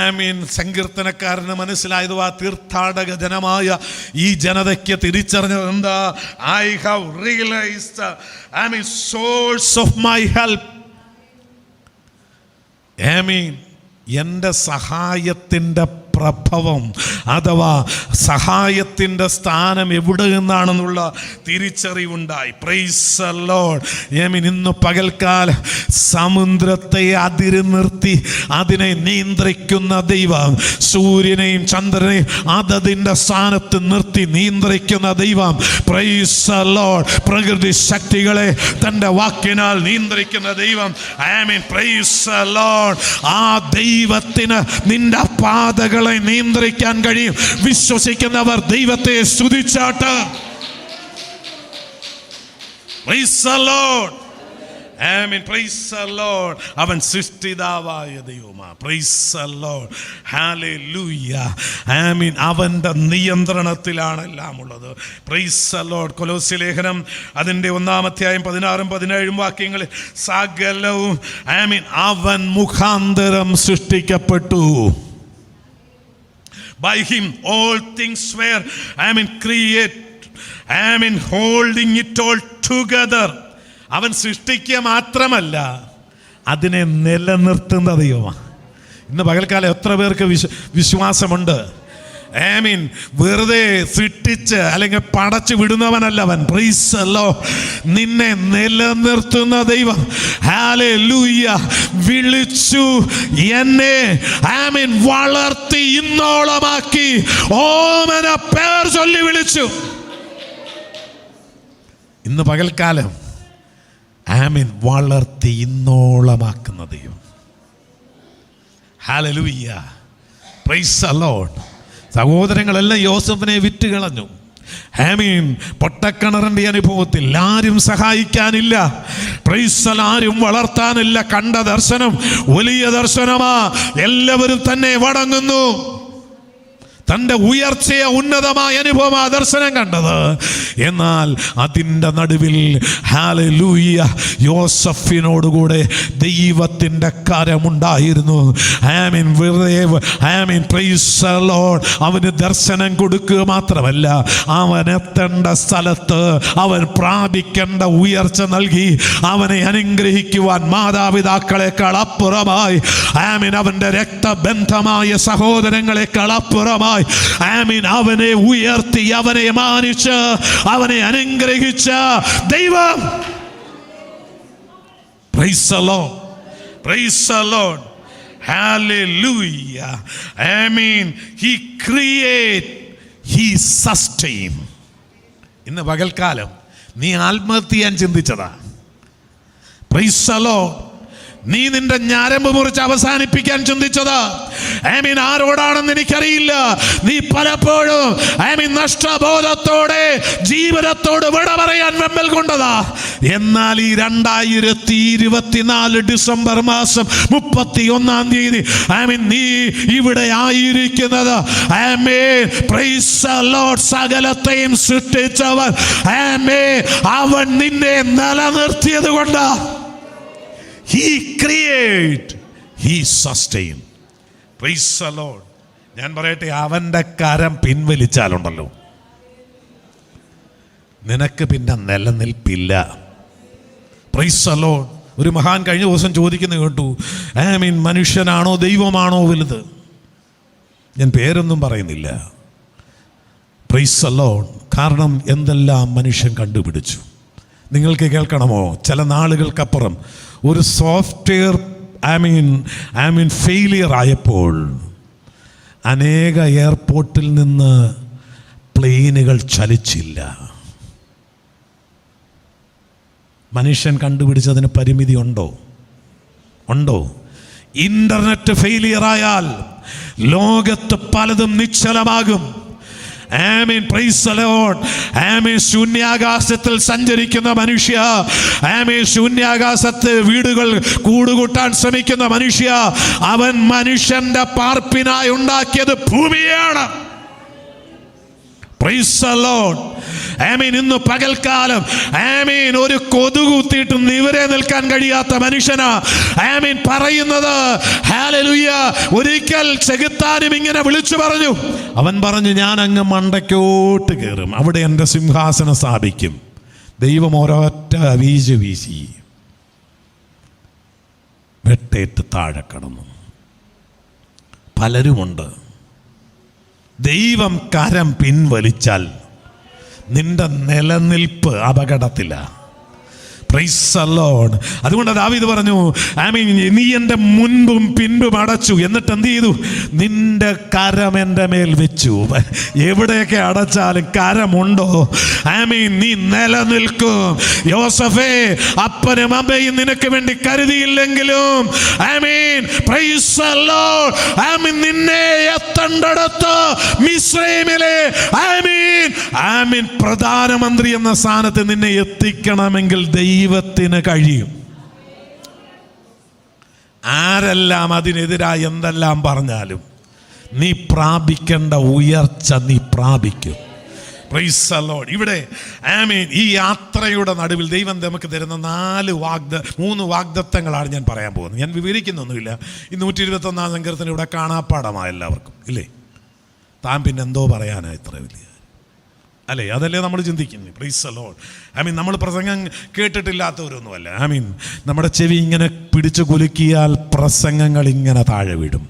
ആമീൻ സങ്കീർത്തനക്കാരന് മനസ്സിലായത് ആ തീർത്ഥാടക ജനമായ ഈ ജനതയ്ക്ക് തിരിച്ചറിഞ്ഞത് എന്താ? I have realized Amin source of my help. ആമീൻ. എൻ്റെ സഹായത്തിൻ്റെ പ്രഭവം അഥവാ സഹായത്തിൻ്റെ സ്ഥാനം എവിടെ നിന്നാണെന്നുള്ള തിരിച്ചറിവുണ്ടായി. Praise the lord. ആമീൻ. ഇന്ന് പകൽക്കാലം സമുദ്രത്തെ അതിര് നിർത്തി അതിനെ നിയന്ത്രിക്കുന്ന ദൈവം, സൂര്യനെയും ചന്ദ്രനെയും അതതിൻ്റെ സ്ഥാനത്ത് നിർത്തി നിയന്ത്രിക്കുന്ന ദൈവം. Praise the lord. പ്രകൃതി ശക്തികളെ തൻ്റെ വാക്കിനാൽ നിയന്ത്രിക്കുന്ന ദൈവം. ആമീൻ. Praise the lord. ആ ദൈവത്തിന് നിന്റെ പാതകൾ നിയന്ത്രിക്കാൻ കഴിയും. വിശ്വസിക്കുന്നവർ ദൈവത്തെ സ്തുതിച്ചാട്ട്. Praise the lord. ആമീൻ. Praise the lord. അവൻ സൃഷ്ടിതാവായ ദൈവമാണ്. Praise the Lord. ഹല്ലേലൂയ. ആമീൻ. അവൻ്റെ നിയന്ത്രണത്തിലാണ് എല്ലാം ഉള്ളത്. Price the Lord. കൊലോസ്യ ലേഖനം അതിൻ്റെ 1-ാം അധ്യായം 16-17 വാക്യങ്ങളിൽ സകലവും ആമീൻ അവൻ മുഖാന്തരം സൃഷ്ടിക്കപ്പെട്ടു. By him all things were created, holding it all together. അവൻ സൃഷ്ടിക്കുക മാത്രമല്ല അതിനെ നിലനിർത്തുന്ന ദൈവമാണ്. ഇന്ന് പകൽക്കാലം എത്ര പേർക്ക് വിശ്വാസമുണ്ട്? ആമീൻ. വെറുതെ സൃഷ്ടിച്ച് അല്ലെങ്കിൽ പടച്ചു വിടുന്നവനല്ല അവൻ. Price the Lord. നിന്നെ നിലനിർത്തുന്ന ദൈവം. ഹല്ലേലൂയ. വിളിച്ചു എന്നെ ആമീൻ വളർത്തി ഇന്നോളമാക്കി ഓമന പേർ ചൊല്ലി വിളിച്ചു. ഇന്ന് പകൽക്കാലം ആമീൻ വളർത്തി ഇന്നോളമാക്കുന്ന ദൈവം. ഹല്ലേലൂയ. Praise the lord. സഹോദരങ്ങളെല്ലാം യോസഫിനെ വിറ്റ് കളഞ്ഞു. ആമീൻ. പൊട്ടക്കിണറിൻ്റെ അനുഭവത്തിൽ ആരും സഹായിക്കാനില്ല. Price the Lord. ആരും വളർത്താനില്ല. കണ്ട ദർശനം വലിയ ദർശനമാ. എല്ലാവരും തന്നെ വണങ്ങുന്നു. തൻ്റെ ഉയർച്ചയെ ഉന്നതമായ അനുഭവം ആ ദർശനം കണ്ടത്. എന്നാൽ അതിൻ്റെ നടുവിൽ ഹല്ലേലൂയ യോസഫിനോടുകൂടെ ദൈവത്തിൻ്റെ കരമുണ്ടായിരുന്നു. ആമീൻ. വെറുതെ ആമീൻ പ്രൈസ് ദി ലോർഡ്. അവന് ദർശനം കൊടുക്കുക മാത്രമല്ല, അവൻ എത്തേണ്ട സ്ഥലത്ത് അവൻ പ്രാപിക്കേണ്ട ഉയർച്ച നൽകി അവനെ അനുഗ്രഹിക്കുവാൻ മാതാപിതാക്കളെക്കാൾ അപ്പുറമായി ആമീൻ അവൻ്റെ രക്തബന്ധമായ സഹോദരങ്ങളെക്കാൾ അപ്പുറമായി ആമീൻ അവനെ ഉയർത്തി അവനെ മാനിച്ച് അവനെ അനുഗ്രഹിച്ച ദൈവം. Praise the Lord. Praise the Lord. ഹല്ലേലൂയ. ആമീൻ. He create, he sustain. ഇന്ന് പകൽക്കാലം നീ ആത്മഹത്യ ചെയ്യാൻ ചിന്തിച്ചതാ. Price the Lord. നീ നിന്റെ ഞരമ്പ് മുറിച്ച് അവസാനിപ്പിക്കാൻ ചിന്തിച്ചത് ആമീൻ ആരോടാണെന്ന് എനിക്കറിയില്ല. നീ പലപ്പോഴും ആമീൻ നഷ്ടബോധത്തോടെ ജീവിതത്തോട് വിട പറയാൻ വെമ്പൽ കൊണ്ടതാ. എന്നാൽ ഈ 2024 ഡിസംബർ മാസം 31-ാം തീയതി ആമീൻ നീ ഇവിടെ ആയിരിക്കുന്നത് ആമീൻ പ്രൈസ് ദി ലോർഡ്. സകലത്തെയും സൃഷ്ടിച്ചവൻ ആമീൻ അവൻ നിന്നെ നിലനിർത്തിയത് കൊണ്ട് He create, He sustain. Praise the Lord. ഞാൻ പറയട്ടെ, അവൻ്റെ കരം പിൻവലിച്ചാലുണ്ടല്ലോ, നിനക്ക് പിന്നെ നിലനിൽപ്പില്ല. Praise the lord. ഒരു മഹാൻ കഴിഞ്ഞ ദിവസം ചോദിക്കുന്നത് കേട്ടു, മനുഷ്യനാണോ ദൈവമാണോ വലുത്? ഞാൻ പേരൊന്നും പറയുന്നില്ല. Price the lord. കാരണം എന്തെല്ലാം മനുഷ്യൻ കണ്ടുപിടിച്ചു. നിങ്ങൾക്ക് കേൾക്കണമോ? ചില നാളുകൾക്കപ്പുറം ഒരു സോഫ്റ്റ്വെയർ ഫെയിലിയർ ആയപ്പോൾ അനേക എയർപോർട്ടിൽ നിന്ന് പ്ലെയിനുകൾ ചലിച്ചില്ല. മനുഷ്യൻ കണ്ടുപിടിച്ചതിന് പരിമിതി ഉണ്ടോ? ഇന്റർനെറ്റ് ഫെയിലിയർ ആയാൽ ലോകത്ത് പലതും നിശ്ചലമാകും. Praise the lord. ശൂന്യാകാശത്തിൽ സഞ്ചരിക്കുന്ന മനുഷ്യ, ശൂന്യാകാശത്ത് വീടുകൾ കൂടുകൂട്ടാൻ ശ്രമിക്കുന്ന മനുഷ്യ, അവൻ മനുഷ്യന്റെ പാർപ്പിനായി ഉണ്ടാക്കിയത് ഭൂമിയാണ്. Price the Lord. ഇന്ന് പകൽക്കാലം ഒരു കൊതുക് കുത്തിയിട്ട് നിവരെ നിൽക്കാൻ കഴിയാത്ത മനുഷ്യനാ പറയുന്നത് ഹല്ലേലൂയ. ഒരിക്കൽ ചെകുത്താനും ഇങ്ങനെ വിളിച്ചു പറഞ്ഞു. അവൻ പറഞ്ഞു, ഞാൻ അങ്ങ് മണ്ടയ്ക്കോട്ട് കയറും, അവിടെ എൻ്റെ സിംഹാസനം സ്ഥാപിക്കും. ദൈവം ഒരൊറ്റ വീശി വെട്ടേറ്റ് താഴെ കടന്നു. പലരുമുണ്ട്, ദൈവം കരം പിൻവലിച്ചാൽ നിന്റെ നിലനിൽപ്പ് അപകടത്തിലാണ്. Price the Lord. അതുകൊണ്ട് ദാവീദ് പറഞ്ഞു, നീ എൻ്റെ മുൻപും പിൻപും അടച്ചു, എന്നിട്ട് എന്ത് ചെയ്തു? നിന്റെ കരം എൻ്റെ മേൽ വെച്ചു. എവിടെയൊക്കെ അടച്ചാലും കരമുണ്ടോ? നീ നിലനിൽക്കും. യോസഫേ, അപ്പനും അമ്മയും നിനക്ക് വേണ്ടി കരുതിയില്ലെങ്കിലും പ്രൈസ് ദി ലോർഡ്, നിന്നെ എത്തേണ്ടടുത്ത് മിസ്രൈമിലെ പ്രധാനമന്ത്രി എന്ന സ്ഥാനത്ത് നിന്നെ എത്തിക്കണമെങ്കിൽ ദൈവത്തിന് കഴിയും. ആരെല്ലാം അതിനെതിരായി എന്തെല്ലാം പറഞ്ഞാലും നീ പ്രാപിക്കേണ്ട ഉയർച്ച നീ പ്രാപിക്കും. Price the Lord. ഇവിടെ ഈ യാത്രയുടെ നടുവിൽ ദൈവം നമുക്ക് തരുന്ന 3 വാഗ്ദത്തങ്ങളാണ് ഞാൻ പറയാൻ പോകുന്നത്. ഞാൻ വിവരിക്കുന്നൊന്നുമില്ല. ഈ 121 സങ്കീർത്തനം ഇവിടെ കാണാപ്പാടമായ എല്ലാവർക്കും ഇല്ലേ? താൻ പിന്നെ എന്തോ പറയാനാ ഇത്ര വലിയ അല്ലേ? അതല്ലേ നമ്മൾ ചിന്തിക്കുന്നത്. Price the Lord. നമ്മൾ പ്രസംഗം കേട്ടിട്ടില്ലാത്തവരൊന്നുമല്ല. നമ്മുടെ ചെവി ഇങ്ങനെ പിടിച്ചു കുലുക്കിയാൽ പ്രസംഗങ്ങൾ ഇങ്ങനെ താഴെ വീടും.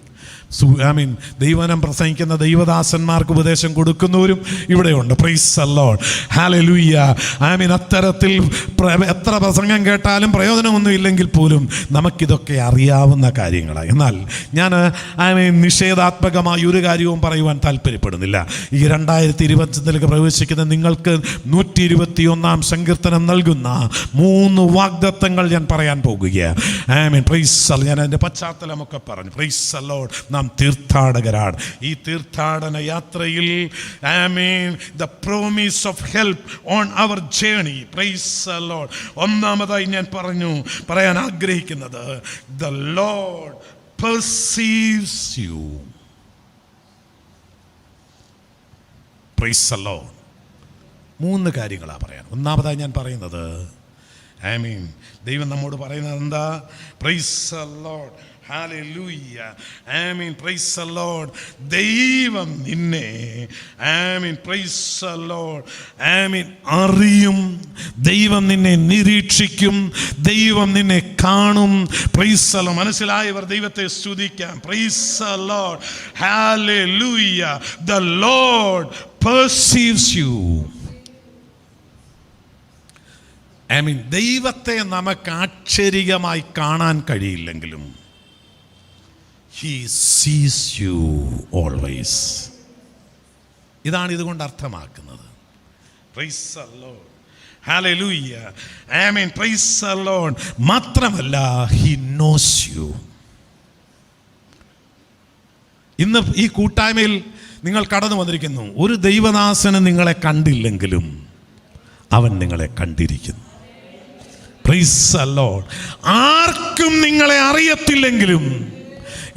ദൈവനം പ്രസംഗിക്കുന്ന ദൈവദാസന്മാർക്ക് ഉപദേശം കൊടുക്കുന്നവരും ഇവിടെയുണ്ട്. Price the Lord. ഹല്ലേലൂയ. അത്തരത്തിൽ എത്ര പ്രസംഗം കേട്ടാലും പ്രയോജനമൊന്നും ഇല്ലെങ്കിൽ പോലും നമുക്കിതൊക്കെ അറിയാവുന്ന കാര്യങ്ങളാണ്. എന്നാൽ ഞാൻ നിഷേധാത്മകമായ ഒരു കാര്യവും പറയുവാൻ താല്പര്യപ്പെടുന്നില്ല. ഈ 2021 പ്രവേശിക്കുന്ന നിങ്ങൾക്ക് 121 സങ്കീർത്തനം നൽകുന്ന 3 വാഗ്ദത്തങ്ങൾ ഞാൻ പറയാൻ പോകുകയാണ്. Price the Lord. ഞാൻ അതിൻ്റെ പശ്ചാത്തലമൊക്കെ പറഞ്ഞു. Price the Lord. നാം തീർത്ഥാടകരാണ്. ഈ തീർത്ഥാടന യാത്രയിൽ the promise of help on our journey. Praise the Lord. ഒന്നാമതായി ഞാൻ പറയാൻ ആഗ്രഹിക്കുന്നത്, the Lord perceives you. Praise the Lord. 3 കാര്യങ്ങളാണ് പറയാൻ. ഒന്നാമതായി ഞാൻ പറയുന്നത്, ദൈവം നമ്മോട് പറയുന്നത് എന്താ? Praise the Lord. Hallelujah. Praise the Lord. ദൈവം നിന്നെ praise the Lord അറിയും. ദൈവം നിന്നെ നിരീക്ഷിക്കും. ദൈവം നിന്നെ കാണും. Praise the Lord. മനസ്സിലായവർ ദൈവത്തെ സ്തുതിക്കാം. Praise the Lord. Hallelujah. The Lord perceives you. ദൈവത്തെ നമുക്ക് ആശ്ചര്യമായി കാണാൻ കഴിയില്ലെങ്കിലും He sees you always. ഇതാണ് ഇതുകൊണ്ട് അർത്ഥമാക്കുന്നത്. Praise the Lord. Hallelujah. Praise the Lord. മാത്രമല്ല, He knows you. ഇന്ന് ഈ കൂട്ടായ്മയിൽ നിങ്ങൾ കടന്നു വന്നിരിക്കുന്നു. ഒരു ദൈവദാസന് നിങ്ങളെ കണ്ടില്ലെങ്കിലും അവൻ നിങ്ങളെ കണ്ടിരിക്കുന്നു. Praise the Lord. ആർക്കും നിങ്ങളെ അറിയത്തില്ലെങ്കിലും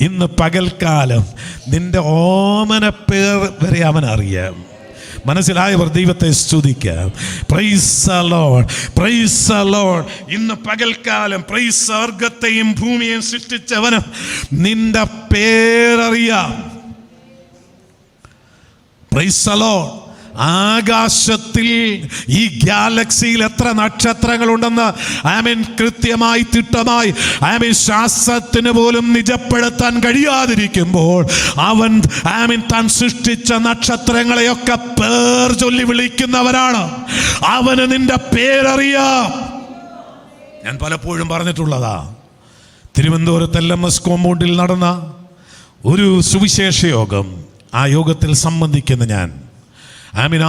ഇന്ന് പകൽക്കാലം നിന്റെ ഓമന പേർ വരെ അവൻ അറിയാം. മനസ്സിലായവർ ദൈവത്തെ സ്തുതിക്കാം. Praise the Lord. Praise the Lord. ഇന്ന് പകൽക്കാലം പ്രൈസ് സ്വർഗത്തെയും ഭൂമിയെയും സൃഷ്ടിച്ചവനും നിന്റെ പേരറിയാം. Price the Lord. ആകാശത്തിൽ ഈ ഗാലക്സിയിൽ എത്ര നക്ഷത്രങ്ങളുണ്ടെന്ന് കൃത്യമായി തിട്ടമായി ശാസ്ത്രത്തിന് പോലും നിജപ്പെടുത്താൻ കഴിയാതിരിക്കുമ്പോൾ അവൻ താൻ സൃഷ്ടിച്ച നക്ഷത്രങ്ങളെയൊക്കെ പേർ ചൊല്ലി വിളിക്കുന്നവരാണ്. അവന് നിന്റെ പേരറിയാം. ഞാൻ പലപ്പോഴും പറഞ്ഞിട്ടുള്ളതാ, തിരുവനന്തപുരത്ത് LMS കോമ്പൗണ്ടിൽ നടന്ന ഒരു സുവിശേഷ യോഗം. ആ യോഗത്തിൽ സംബന്ധിക്കുന്ന ഞാൻ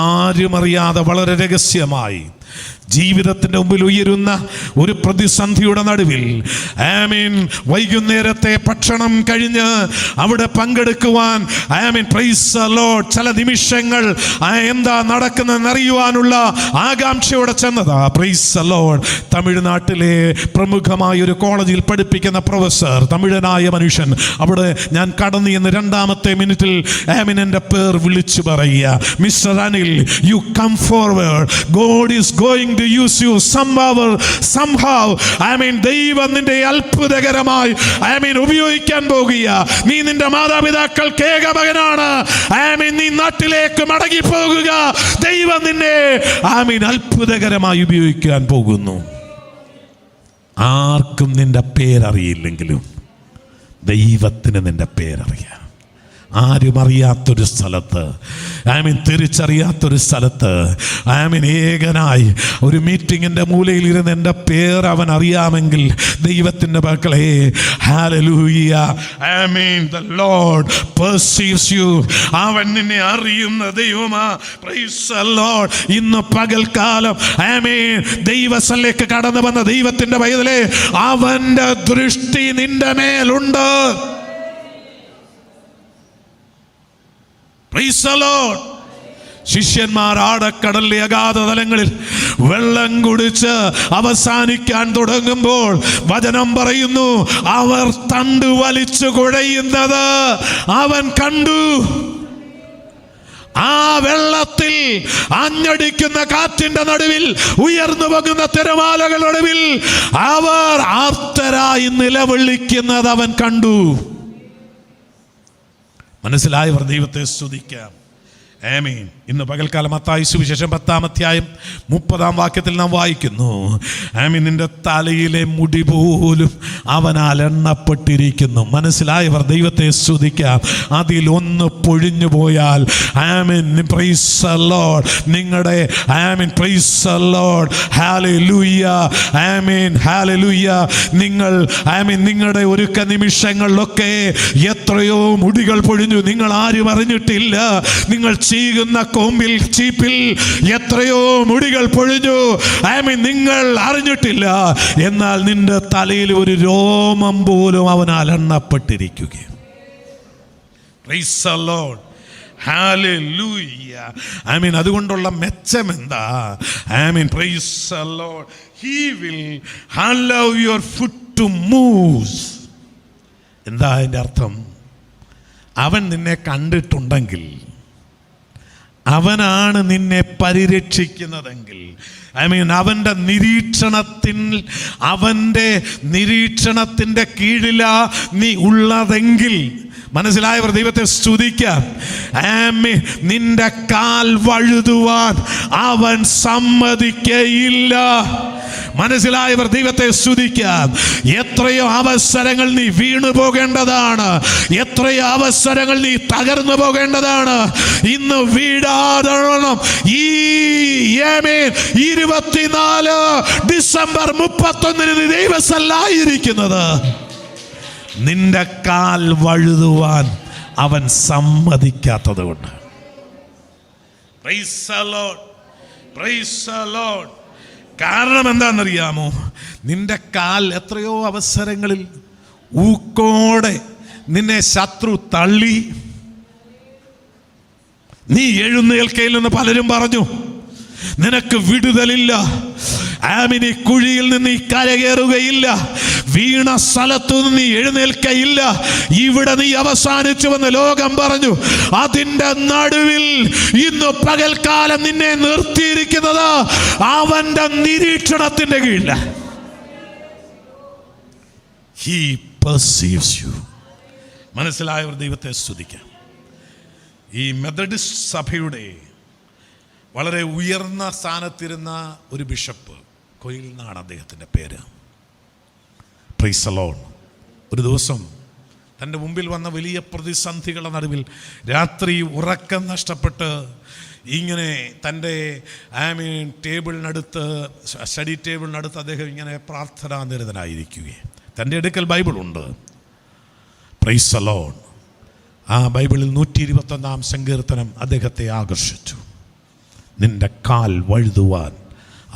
ആരും അറിയാതെ വളരെ രഹസ്യമായി ജീവിതത്തിൻ്റെ മുമ്പിൽ ഉയരുന്ന ഒരു പ്രതിസന്ധിയുടെ നടുവിൽ വൈകുന്നേരത്തെ ഭക്ഷണം കഴിഞ്ഞ് അവിടെ പങ്കെടുക്കുവാൻ പ്രൈസ് ദി ലോർഡ് ചില നിമിഷങ്ങൾ എന്താ നടക്കുന്നതെന്ന് അറിയുവാനുള്ള ആകാംക്ഷയോടെ ചെന്നതാ. Price the Lord. തമിഴ്നാട്ടിലെ പ്രമുഖമായ ഒരു കോളേജിൽ പഠിപ്പിക്കുന്ന പ്രൊഫസർ, തമിഴനായ മനുഷ്യൻ, അവിടെ ഞാൻ കടന്നു എന്ന് 2ാമത്തെ മിനിറ്റിൽ എൻ്റെ പേർ വിളിച്ചു പറയുക, mister Anil, you come forward, God is going to use you somehow. ദൈവം നിന്റെ അത്ഭുതകരമായി ഉപയോഗിക്കാൻ പോകുക. നീ നിന്റെ മാതാപിതാക്കൾക്ക് ഏകമകനാണ്. നീ നാട്ടിലേക്ക് മടങ്ങി പോകുക. ദൈവം നിന്നെ അത്ഭുതകരമായി ഉപയോഗിക്കാൻ പോകുന്നു. ആർക്കും നിന്റെ പേരറിയില്ലെങ്കിലും ദൈവത്തിന് നിന്റെ പേരറിയാം. ആരും അറിയാത്തൊരു സ്ഥലത്ത്, തിരിച്ചറിയാത്തൊരു സ്ഥലത്ത്, ഏകനായി ഒരു മീറ്റിങ്ങിൻ്റെ മൂലയിൽ ഇരുന്ന് എൻ്റെ പേര് അവൻ അറിയാമെങ്കിൽ ദൈവത്തിൻ്റെ മക്കളെ, hallelujah, the Lord perceives you. അവൻ നിന്നെ അറിയുന്ന ദൈവമാ. Price the Lord. ഇന്ന് പകൽക്കാലം ദൈവസന്നിധിയിലേക്ക് കടന്നു വന്ന ദൈവത്തിൻ്റെ പൈതലേ, അവൻ്റെ ദൃഷ്ടി നിന്റെ മേലുണ്ട്. Praise the Lord. ശിഷ്യന്മാർ ആഴക്കടലിലെ അഗാധ തലങ്ങളിൽ വെള്ളം കുടിച്ച് അവസാനിക്കാൻ തുടങ്ങുമ്പോൾ വചനം പറയുന്നു, അവർ തണ്ട് വലിച്ചു കുഴയുന്നത് അവൻ കണ്ടു. ആ വെള്ളത്തിൽ ആഞ്ഞടിക്കുന്ന കാറ്റിന്റെ നടുവിൽ, ഉയർന്നു പോകുന്ന തിരമാലകളുടെ നടുവിൽ അവർ ആർത്തരായി നിലവിളിക്കുന്നത് അവൻ കണ്ടു. മനസ്സിലായവർ ദൈവത്തെ സ്തുതിക്കാം. ആമേൻ. ഇന്ന് പകൽക്കാലം മത്തായി സുവിശേഷം 10-ാം അധ്യായം 30-ാം വാക്യത്തിൽ നാം വായിക്കുന്നു, നിന്റെ തലയിലെ മുടി പോലും അവനാൽ എണ്ണപ്പെട്ടിരിക്കുന്നു. മനസ്സിലായവർ ദൈവത്തെ സ്തുതിക്കാം. അതിലൊന്ന് പൊഴിഞ്ഞു പോയാൽ പ്രൈസ് ദി ലോർഡ്, നിങ്ങളുടെ പ്രൈസ് ദി ലോർഡ്, ഹല്ലേലൂയ, ഹല്ലേലൂയ, നിങ്ങൾ നിങ്ങളുടെ ഒരുക്ക നിമിഷങ്ങളിലൊക്കെ എത്രയോ മുടികൾ പൊഴിഞ്ഞു, നിങ്ങൾ ആരും അറിഞ്ഞിട്ടില്ല. നിങ്ങൾ ചെയ്യുന്ന കോമ്പിൽ ചീപ്പിൽ എത്രയോ മുടികൾ പൊഴിഞ്ഞു, നിങ്ങൾ അറിഞ്ഞിട്ടില്ല. എന്നാൽ നിന്റെ തലയിൽ ഒരു രോമം പോലും അവനാൽ എണ്ണപ്പെട്ടിരിക്കുകയും. പ്രൈസ് ദി ലോർഡ്, ഹല്ലേലൂയ. അതുകൊണ്ടുള്ള മെച്ചം എന്താ? Praise the lord. He will allow your foot to move. എന്താ അതിൻ്റെ അർത്ഥം? അവൻ നിന്നെ കണ്ടിട്ടുണ്ടെങ്കിൽ, അവനാണ് നിന്നെ പരിരക്ഷിക്കുന്നതെങ്കിൽ, അവൻ്റെ നിരീക്ഷണത്തിൻ്റെ കീഴിലാ നീ ഉള്ളതെങ്കിൽ, മനസ്സിലായവർ ദൈവത്തെ സ്തുതിക്കാം. നിന്റെ കാൽ വഴുതുവാൻ അവൻ സമ്മതിക്കയില്ല. മനസ്സിലായവർ ദൈവത്തെ സ്തുതിക്കാം. എത്രയോ അവസരങ്ങൾ നീ വീണു പോകേണ്ടതാണ്, എത്രയോ അവസരങ്ങൾ നീ തകർന്നു പോകേണ്ടതാണ്. ഇന്ന് വീഴാതെ ഈ 24 ഡിസംബർ 31 നീ ദൈവസല്ലായിരിക്കുന്നത്. നിന്റെ കാൽ വഴുതുവാൻ അവൻ സമ്മതിക്കാത്തത് കൊണ്ട്. Price the Lord, praise the lord. കാരണം എന്താണെന്നറിയാമോ? നിന്റെ കാൽ എത്രയോ അവസരങ്ങളിൽ ഊക്കോടെ നിന്നെ ശത്രു തള്ളി. നീ എഴുന്നേൽക്കയില്ലെന്ന് പലരും പറഞ്ഞു. നിനക്ക് വിടുതലില്ല. ആമിനി കുഴിയിൽ നിന്ന് നീ കരകയറുകയില്ല. വീണ സ്ഥലത്തു നിന്ന് നീ എഴുന്നേൽക്കയില്ല. ഇവിടെ നീ അവസാനിച്ചുവെന്ന് ലോകം പറഞ്ഞു. അതിൻ്റെ നടുവിൽ ഇന്ന് പകൽക്കാലം നിന്നെ നിർത്തിയിരിക്കുന്നത് അവന്റെ നിരീക്ഷണത്തിന്റെ കീഴില. He perceives you. മനസ്സിലായവർ ദൈവത്തെ സ്തുതിക്കാം. ഈ മെത്തഡിസ്റ്റ് സഭയുടെ വളരെ ഉയർന്ന സ്ഥാനത്തിരുന്ന ഒരു ബിഷപ്പ്, കൊയിൽ എന്നാണ് അദ്ദേഹത്തിൻ്റെ പേര്. Price the lord. ഒരു ദിവസം തൻ്റെ മുമ്പിൽ വന്ന വലിയ പ്രതിസന്ധികളുടെ നടുവിൽ രാത്രി ഉറക്കം നഷ്ടപ്പെട്ട് ഇങ്ങനെ തൻ്റെ ടേബിളിനടുത്ത്, സ്റ്റഡി ടേബിളിനടുത്ത് അദ്ദേഹം ഇങ്ങനെ പ്രാർത്ഥനാനിരതനായിരിക്കുകയും തൻ്റെ അടുക്കൽ ബൈബിളുണ്ട്. Price the lord. ആ ബൈബിളിൽ 121-ാം സങ്കീർത്തനം അദ്ദേഹത്തെ ആകർഷിച്ചു. നിന്റെ കാൽ വഴുതുവാൻ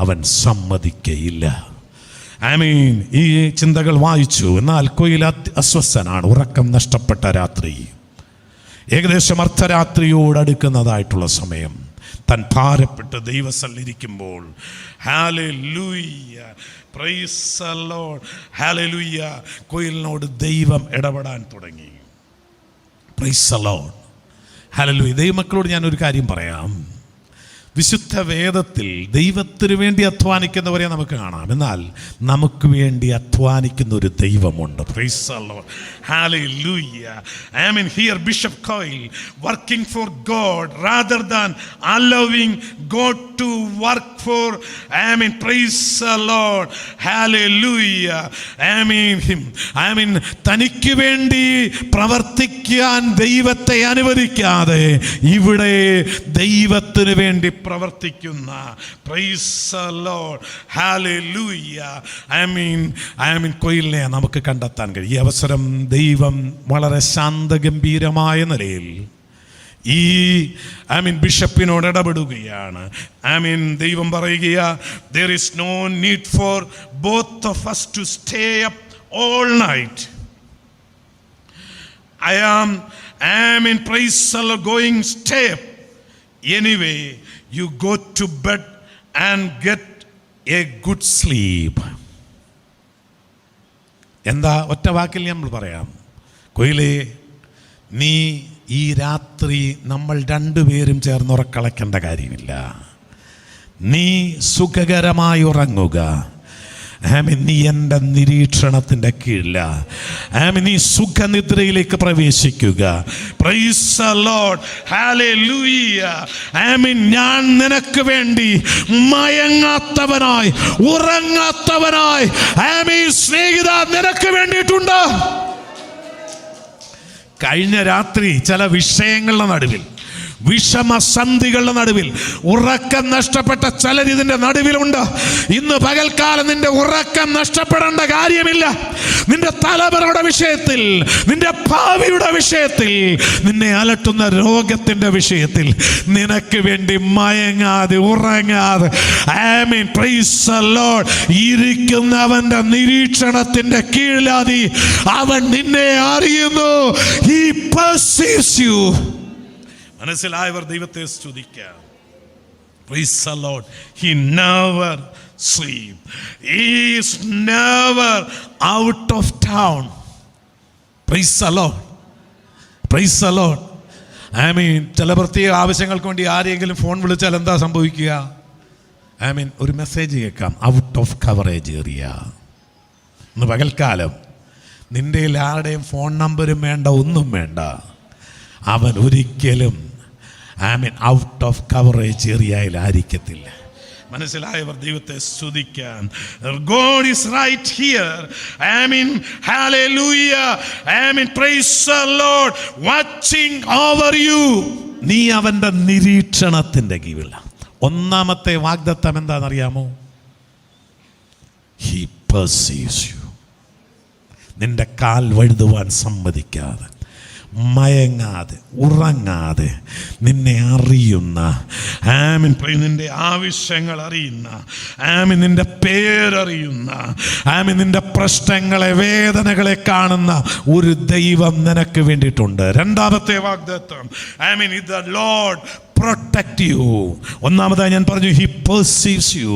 അവൻ സമ്മതിക്കയില്ല. ഈ ചിന്തകൾ വായിച്ചു. എന്നാൽ കൊയിൽ അസ്വസ്ഥനാണ്. ഉറക്കം നഷ്ടപ്പെട്ട രാത്രി, ഏകദേശം അർദ്ധരാത്രിയോടടുക്കുന്നതായിട്ടുള്ള സമയം, താൻ ഭാരപ്പെട്ട് ദൈവസന്നിധിയിരിക്കുമ്പോൾ ഹല്ലേലൂയ, പ്രൈസ് ദി ലോർഡ്, ഹല്ലേലൂയ, കൊയിലിനോട് ദൈവം ഇടപെടാൻ തുടങ്ങി. പ്രൈസ് ദി ലോർഡ്, ഹല്ലേലൂയ. ദൈവമക്കളോട് ഞാനൊരു കാര്യം പറയാം. വിശുദ്ധ വേദത്തിൽ ദൈവത്തിന് വേണ്ടി അധ്വാനിക്കുന്നവരെ നമുക്ക് കാണാം. എന്നാൽ നമുക്ക് വേണ്ടി അധ്വാനിക്കുന്ന ഒരു ദൈവമുണ്ട്. Praise the Lord, hallelujah. Here Bishop Coyle working for God rather than allowing God to work for, praise the Lord, hallelujah. him തനിക്ക് വേണ്ടി പ്രവർത്തിക്കാൻ ദൈവത്തെ അനുവദിക്കാതെ ഇവിടെ ദൈവത്തിന് വേണ്ടി പ്രവർത്തിക്കുന്ന, പ്രൈസ് ദി ലോർഡ്, ഹല്ലേലൂയ, കൊയിലിനെ നമുക്ക് കണ്ടെത്താൻ കഴിയും. ഈ അവസരം ദൈവം വളരെ ശാന്തഗംഭീരമായ നിലയിൽ ഈ ബിഷപ്പിനോട് ഇടപെടുകയാണ്. ദൈവം പറയുക, there is no need for both of us to stay up all night. I am praise the Lord, going stay up. Anyway, you go to bed and get a good sleep. എന്താ ഒറ്റ വാക്കിൽ നമ്മൾ പറയാം, കൊയിലേ, നീ ഈ രാത്രി നമ്മൾ രണ്ടുപേരും ചേർന്ന് ഉറക്കളയ്ക്കേണ്ട കാര്യമില്ല. നീ സുഖകരമായി ഉറങ്ങുക. നീ എൻ്റെ നിരീക്ഷണത്തിൻ്റെ കീഴില. നീ സുഖനിദ്രയിലേക്ക് പ്രവേശിക്കുക. Price the Lord, hallelujah. ഞാൻ നിനക്ക് വേണ്ടി മയങ്ങാത്തവനായി, ഉറങ്ങാത്തവനായി സ്നേഹിത നിനക്ക് വേണ്ടിയിട്ടുണ്ട്. കഴിഞ്ഞ രാത്രി ചില വിഷയങ്ങളുടെ നടുവിൽ, വിഷമസന്ധികളുടെ നടുവിൽ, ഉറക്കം നഷ്ടപ്പെട്ട ചിലർ ഇതിൻ്റെ നടുവിലുണ്ട്. ഇന്ന് പകൽക്കാലം നിന്റെ ഉറക്കം നഷ്ടപ്പെടേണ്ട കാര്യമില്ല. നിന്റെ തലമുറയുടെ വിഷയത്തിൽ, നിന്റെ ഭാവിയുടെ വിഷയത്തിൽ, നിന്നെ അലട്ടുന്ന രോഗത്തിൻ്റെ വിഷയത്തിൽ നിനക്ക് വേണ്ടി മയങ്ങാതെ, ഉറങ്ങാതെ, പ്രൈസ് ദി ലോർഡ്, ഇരിക്കുന്നവന്റെ നിരീക്ഷണത്തിന്റെ കീഴിലാതി അവൻ നിന്നെ അറിയുന്നു. He perceives you. മനസ്സിലായവർ ദൈവത്തെ സ്തുതിക്കാം. Praise the Lord. He never sleep. He is never out of town. Praise the Lord. Praise the Lord. ചില പ്രത്യേക ആവശ്യങ്ങൾക്ക് വേണ്ടി ആരെങ്കിലും ഫോൺ വിളിച്ചാൽ എന്താ സംഭവിക്കുക? ഒരു മെസ്സേജ് കേൾക്കാം, ഔട്ട് ഓഫ് കവറേജ് ഏരിയ. ഇന്ന് പകൽക്കാലം നിൻ്റെ ആരുടെയും ഫോൺ നമ്പരും വേണ്ട, ഒന്നും വേണ്ട. അവൻ ഒരിക്കലും ഔട്ട് ഓഫ് കവറേജ് ഏരിയയിൽ ആയിരിക്കത്തില്ല. മനസ്സിലായവർ ദൈവത്തെ സ്തുതിക്കാൻ. God is right here. Hallelujah. Praise the Lord, watching over you. നീ അവൻ്റെ നിരീക്ഷണത്തിൻ്റെ കീഴിലാണ്. ഒന്നാമത്തെ വാഗ്ദത്തം എന്താണെന്നറിയാമോ? He perceives you. നിന്റെ കാൽ വഴുതുവാൻ സമ്മതിക്കാതെ, മയങ്ങാതെ, ഉറങ്ങാതെ നിന്നെ അറിയുന്ന, നിന്റെ ആവശ്യങ്ങൾ അറിയുന്ന, നിന്റെ പേരറിയുന്ന, നിന്റെ പ്രശ്നങ്ങളെ, വേദനകളെ കാണുന്ന ഒരു ദൈവം നിനക്ക് വേണ്ടിയിട്ടുണ്ട്. രണ്ടാമത്തെ വാഗ്ദത്തം, the Lord protect you. ഒന്നാമതായി ഞാൻ പറഞ്ഞു he perceives you.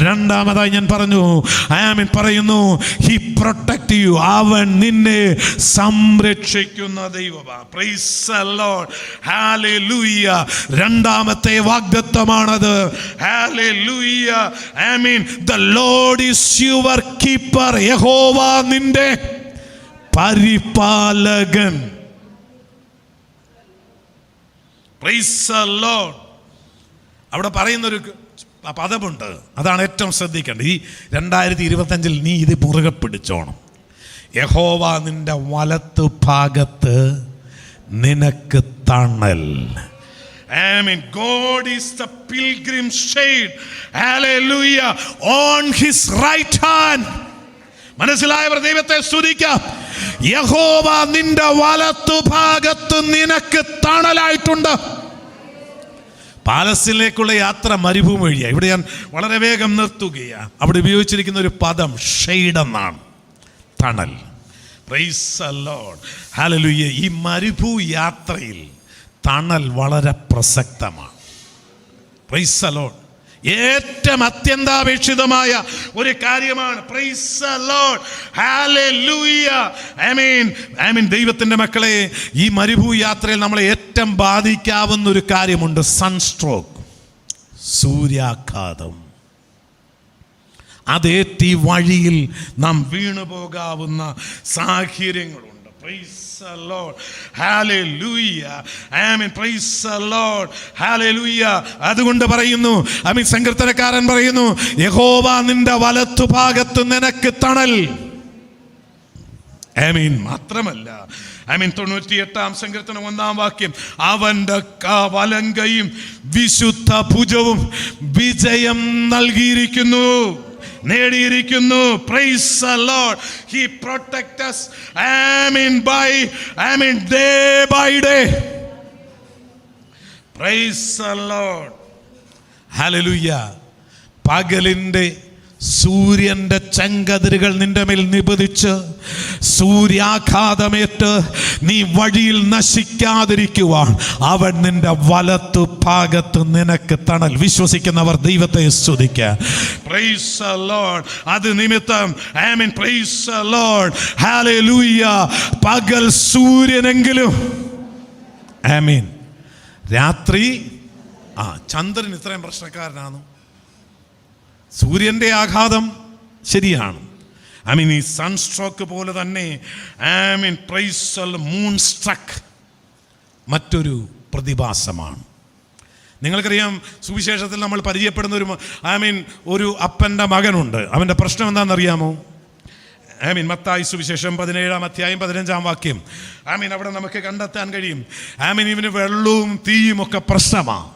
രണ്ടാമതായി ഞാൻ പറയുന്നു he protect you. അവൻ നിന്നെ സംരക്ഷിക്കുന്ന ദൈവമാണ്. Praise the Lord, hallelujah. രണ്ടാമത്തെ വാഗ്ദത്തമാണത്. Hallelujah. The Lord is your keeper. യഹോവ നിന്റെ പരിപാലകൻ. Praise the Lord. അവിടെ പറയുന്നൊരു പദമുണ്ട്, അതാണ് ഏറ്റവും ശ്രദ്ധിക്കേണ്ടത്. ഈ 2025 നീ ഇത് മുറുകെ പിടിച്ചോണം. യഹോവ നിന്റെ വലത്തു ഭാഗത്ത് നിനക്ക് തണൽ. Amen. God is the pilgrim shade. Hallelujah. On his right hand. മനസ്സിലായവർ ദൈവത്തെ സ്തുതിക്കാം. യഹോവ നിന്റെ വലത്തു ഭാഗത്ത് നിനക്ക് തണലായിട്ടുണ്ട്. പാലസ്തീനിലേക്കുള്ള യാത്ര മരുഭൂമി വഴിയാണ്. ഇവിടെ ഞാൻ വളരെ വേഗം നിർത്തുകയാണ്. അവിടെ ഉപയോഗിച്ചിരിക്കുന്ന ഒരു പദം ഷെയ്ഡ് എന്നാണ്, തണൽ. Price the Lord. ഹല്ലേലൂയ. ഈ മരുഭൂ യാത്രയിൽ തണൽ വളരെ പ്രസക്തമാണ്. Price the Lord. ഏറ്റവും അത്യന്താപേക്ഷിതമായ ഒരു കാര്യമാണ്. Price the Lord. ഹല്ലേലൂയ. ആമേൻ. ദൈവത്തിൻ്റെ മക്കളെ, ഈ മരുഭൂ യാത്രയിൽ നമ്മളെ ഏറ്റവും ബാധിക്കാവുന്ന ഒരു കാര്യമുണ്ട്, സൺസ്ട്രോക്ക്, സൂര്യാഘാതം. അതേറ്റി വഴിയിൽ നാം വീണു പോകാവുന്ന സാഹചര്യങ്ങളുണ്ട്. Praise the Lord. Hallelujah. Amen. Praise the Lord. Hallelujah. അതുകൊണ്ട് പറയുന്നു, സങ്കീർത്തനക്കാരൻ പറയുന്നു, യഹോവ നിന്റെ വലത്തു ഭാഗത്ത് നിനക്ക് തണൽ. ആമീൻ. മാത്രമല്ല, 98-ാം സങ്കീർത്തനം 1-ാം വാക്യം, അവന്റെ വലങ്കയും വിശുദ്ധ ഭുജവും വിജയം നൽകിയിരിക്കുന്നു, നേടിയിരിക്കുന്നു. Praise the Lord. He protects us. Day by day. Praise the Lord. Hallelujah. പകലിൻ്റെ സൂര്യന്റെ ചെങ്കതിരുകൾ നിന്റെ മേൽ നിപതിച്ച് സൂര്യാഘാതമേറ്റ് നീ വഴിയിൽ നശിക്കാതിരിക്കുവാൻ അവൻ നിന്റെ വലത്തു ഭാഗത്ത് നിനക്ക് തണൽ. വിശ്വസിക്കുന്നവർ ദൈവത്തെ സ്തുതിക്കുക. Praise the lord. അത് നിമിത്തം പ്രൈസ് ദി ലോർഡ്. ഹല്ലേലൂയ. പകൽ സൂര്യനെങ്കിലും രാത്രി ചന്ദ്രൻ ഇത്രയും പ്രശ്നക്കാരനാണ്. സൂര്യൻ്റെ ആഘാതം ശരിയാണ്. ഈ സൺസ്ട്രോക്ക് പോലെ തന്നെ മൂൺ സ്ട്രക്ക് മറ്റൊരു പ്രതിഭാസമാണ്. നിങ്ങൾക്കറിയാം, സുവിശേഷത്തിൽ നമ്മൾ പരിചയപ്പെടുന്ന ഒരു അപ്പൻ്റെ മകനുണ്ട്. അവൻ്റെ പ്രശ്നം എന്താണെന്നറിയാമോ? മത്തായി സുവിശേഷം 17-ാം അധ്യായം 15-ാം വാക്യം. അവിടെ നമുക്ക് കണ്ടെത്താൻ കഴിയും. ഇവന് വെള്ളവും തീയും ഒക്കെ പ്രശ്നമാണ്,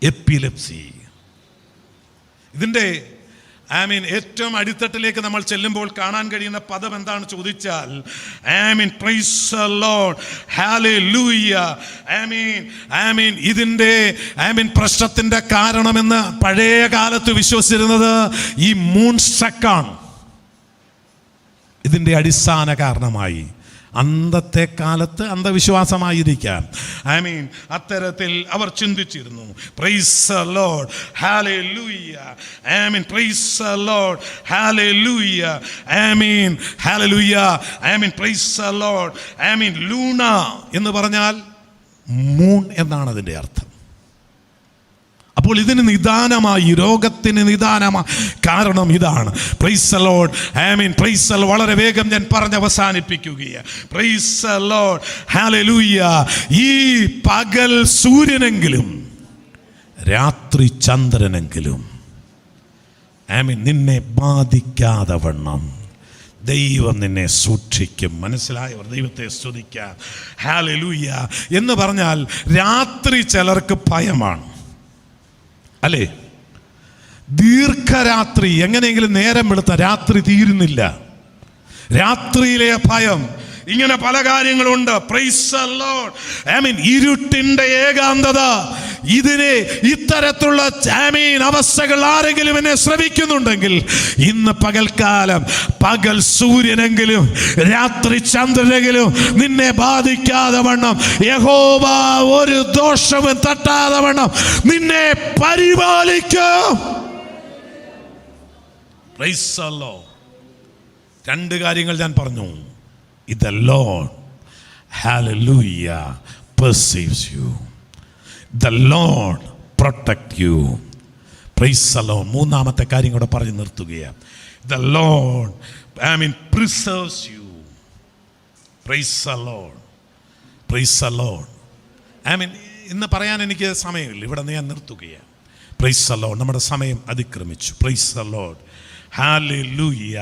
എപ്പിലെപ്സി. ഇതിൻ്റെ ഏറ്റവും അടിത്തട്ടിലേക്ക് നമ്മൾ ചെല്ലുമ്പോൾ കാണാൻ കഴിയുന്ന പദം എന്താണ് ചോദിച്ചാൽ, പ്രൈസ് ദി ലോർഡ്. ഹല്ലേലൂയ. ഇതിൻ്റെ പ്രശ്നത്തിൻ്റെ കാരണമെന്ന് പഴയ കാലത്ത് വിശ്വസിച്ചിരുന്നത് ഈ മൂൺ സ്ട്രക്കാണ്. ഇതിൻ്റെ അടിസ്ഥാന കാരണമായി അന്നത്തെ കാലത്ത് അന്ധവിശ്വാസമായിരിക്കാം. അത്തരത്തിൽ അവർ ചിന്തിച്ചിരുന്നു. Praise the Lord. ഹല്ലേലൂയ. Praise the Lord. ഹല്ലേലൂയ. ഹല്ലേലൂയ. Praise the lord. ലൂണ എന്ന് പറഞ്ഞാൽ മൂൺ എന്നാണ് അതിൻ്റെ അർത്ഥം. അപ്പോൾ ഇതിന് നിദാനമായി, രോഗത്തിന് നിദാനമായി കാരണം ഇതാണ്. Price the Lord. Praise the Lord. വളരെ വേഗം ഞാൻ പറഞ്ഞ് അവസാനിപ്പിക്കുകയാണ്. Price the Lord. ഹല്ലേലൂയ. ഈ പകൽ സൂര്യനെങ്കിലും രാത്രി ചന്ദ്രനെങ്കിലും നിന്നെ ബാധിക്കാതെ വണ്ണം ദൈവം നിന്നെ സൂക്ഷിക്കും. മനസ്സിലായവർ ദൈവത്തെ സ്തുതിക്കാം. ഹല്ലേലൂയ. എന്ന് പറഞ്ഞാൽ രാത്രി ചിലർക്ക് ഭയമാണ്, അല്ലേ? ദീർഘരാത്രി, എങ്ങനെയെങ്കിലും നേരം വെളുത്ത രാത്രി തീരുന്നില്ല. രാത്രിയിലെ ഭയം, ഇങ്ങനെ പല കാര്യങ്ങളുണ്ട്. Price the Lord. ഇരുട്ടിന്റെ ഏകാന്തത, ഇതിനെ ഇത്തരത്തിലുള്ള അവസ്ഥകൾ ആരെങ്കിലും എന്നെ ശ്രവിക്കുന്നുണ്ടെങ്കിൽ ഇന്ന് പകൽക്കാലം, പകൽ സൂര്യനെങ്കിലും രാത്രി ചന്ദ്രനെങ്കിലും നിന്നെ ബാധിക്കാതെ വണ്ണം, യഹോവ ഒരു ദോഷവും തട്ടാതെ വണ്ണം നിന്നെ പരിപാലിക്കും. Praise the Lord. രണ്ട് കാര്യങ്ങൾ ഞാൻ പറഞ്ഞു. The Lord, hallelujah, perceives you. The Lord protect you. Praise the Lord. മൂന്നാമത്തെ കാര്യം കൂടെ പറഞ്ഞ് നിർത്തുകയാണ്. The Lord preserves you. Praise the Lord. Praise the Lord. ഇന്ന് പറയാൻ എനിക്ക് സമയമില്ല, ഇവിടെ ഞാൻ നിർത്തുകയാണ്. Praise the Lord. നമ്മുടെ സമയം അതിക്രമിച്ചു. Praise the Lord. ഹല്ലേലൂയ.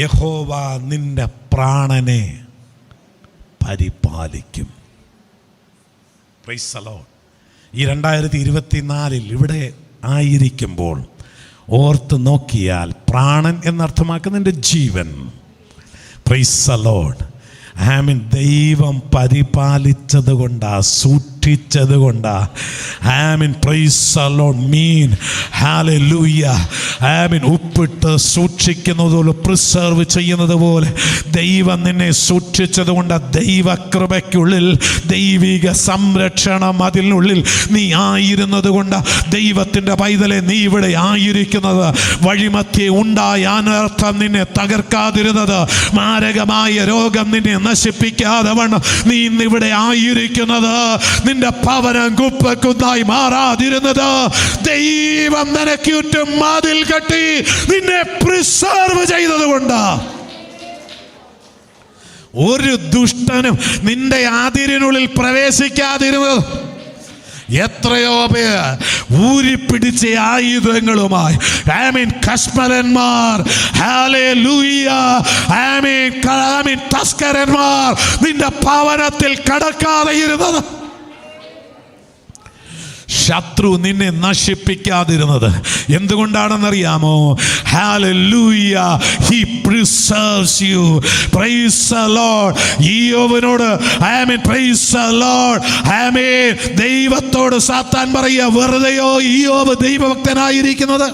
യഹോവ നിന്റെ പ്രാണനെ പരിപാലിക്കും. Praise the Lord. ഈ 2024 ഇവിടെ ആയിരിക്കുമ്പോൾ ഓർത്ത് നോക്കിയാൽ പ്രാണൻ എന്നർത്ഥമാക്കുന്നതിൻ്റെ ജീവൻ. Praise the lord. ആമീൻ. ദൈവം പരിപാലിച്ചത് കൊണ്ടാ, സൂക്ഷിച്ചത് കൊണ്ടാ. ആമീൻ. Praise the lord. മീൻ ഹല്ലേലൂയ. ആമീൻ. ഉപ്പിട്ട് സൂക്ഷിക്കുന്നത് പോലെ, പ്രിസർവ് ചെയ്യുന്നത് പോലെ ദൈവം നിന്നെ സൂക്ഷിച്ചത് കൊണ്ട്, ദൈവകൃപയ്ക്കുള്ളിൽ, ദൈവിക സംരക്ഷണം അതിനുള്ളിൽ നീ ആയിരുന്നത് കൊണ്ട്, ദൈവത്തിൻ്റെ പൈതലെ നീ ഇവിടെ ആയിരിക്കുന്നത്. വഴിമധ്യേ ഉണ്ടായ അനർത്ഥം നിന്നെ തകർക്കാതിരുന്നത്, മാരകമായ രോഗം നിന്നെ നശിപ്പിക്കാതെ വണ്ണം നീ ഇന്നിവിടെ ആയിരിക്കുന്നത്, നിന്റെ ഭവനം കുപ്പക്കുന്നായി മാറാതിരുന്നത്, ദൈവം നിനക്ക് ചുറ്റും മതിൽ കെട്ടി നിന്നെ പ്രിസർവ് ചെയ്തത് കൊണ്ട്, ഒരു ദുഷ്ടനും നിന്റെ അതിരിനുള്ളിൽ പ്രവേശിക്കാതിരുന്നത്. എത്രയോ പേർ ഊരിപ്പിടിച്ച ആയുധങ്ങളുമായി, ആമീൻ, കശ്മലന്മാർ, ഹല്ലേലൂയ, ആമീൻ, തസ്കരന്മാർ നിന്റെ ഭവനത്തിൽ കടക്കാതെ ഇരുന്നത്, ശത്രു നിന്നെ നശിപ്പിക്കാതിരുന്നത് എന്തുകൊണ്ടാണെന്നറിയാമോ? ഹല്ലേലൂയ. He preserves you. Praise the Lord. യോബിനോട് ആമേൻ, praise the Lord, ആമേൻ, ദൈവത്തോട് സാത്താൻ പറയുക, വെറുതെയോ യോബ് ദൈവഭക്തനായിരിക്കുന്നത്?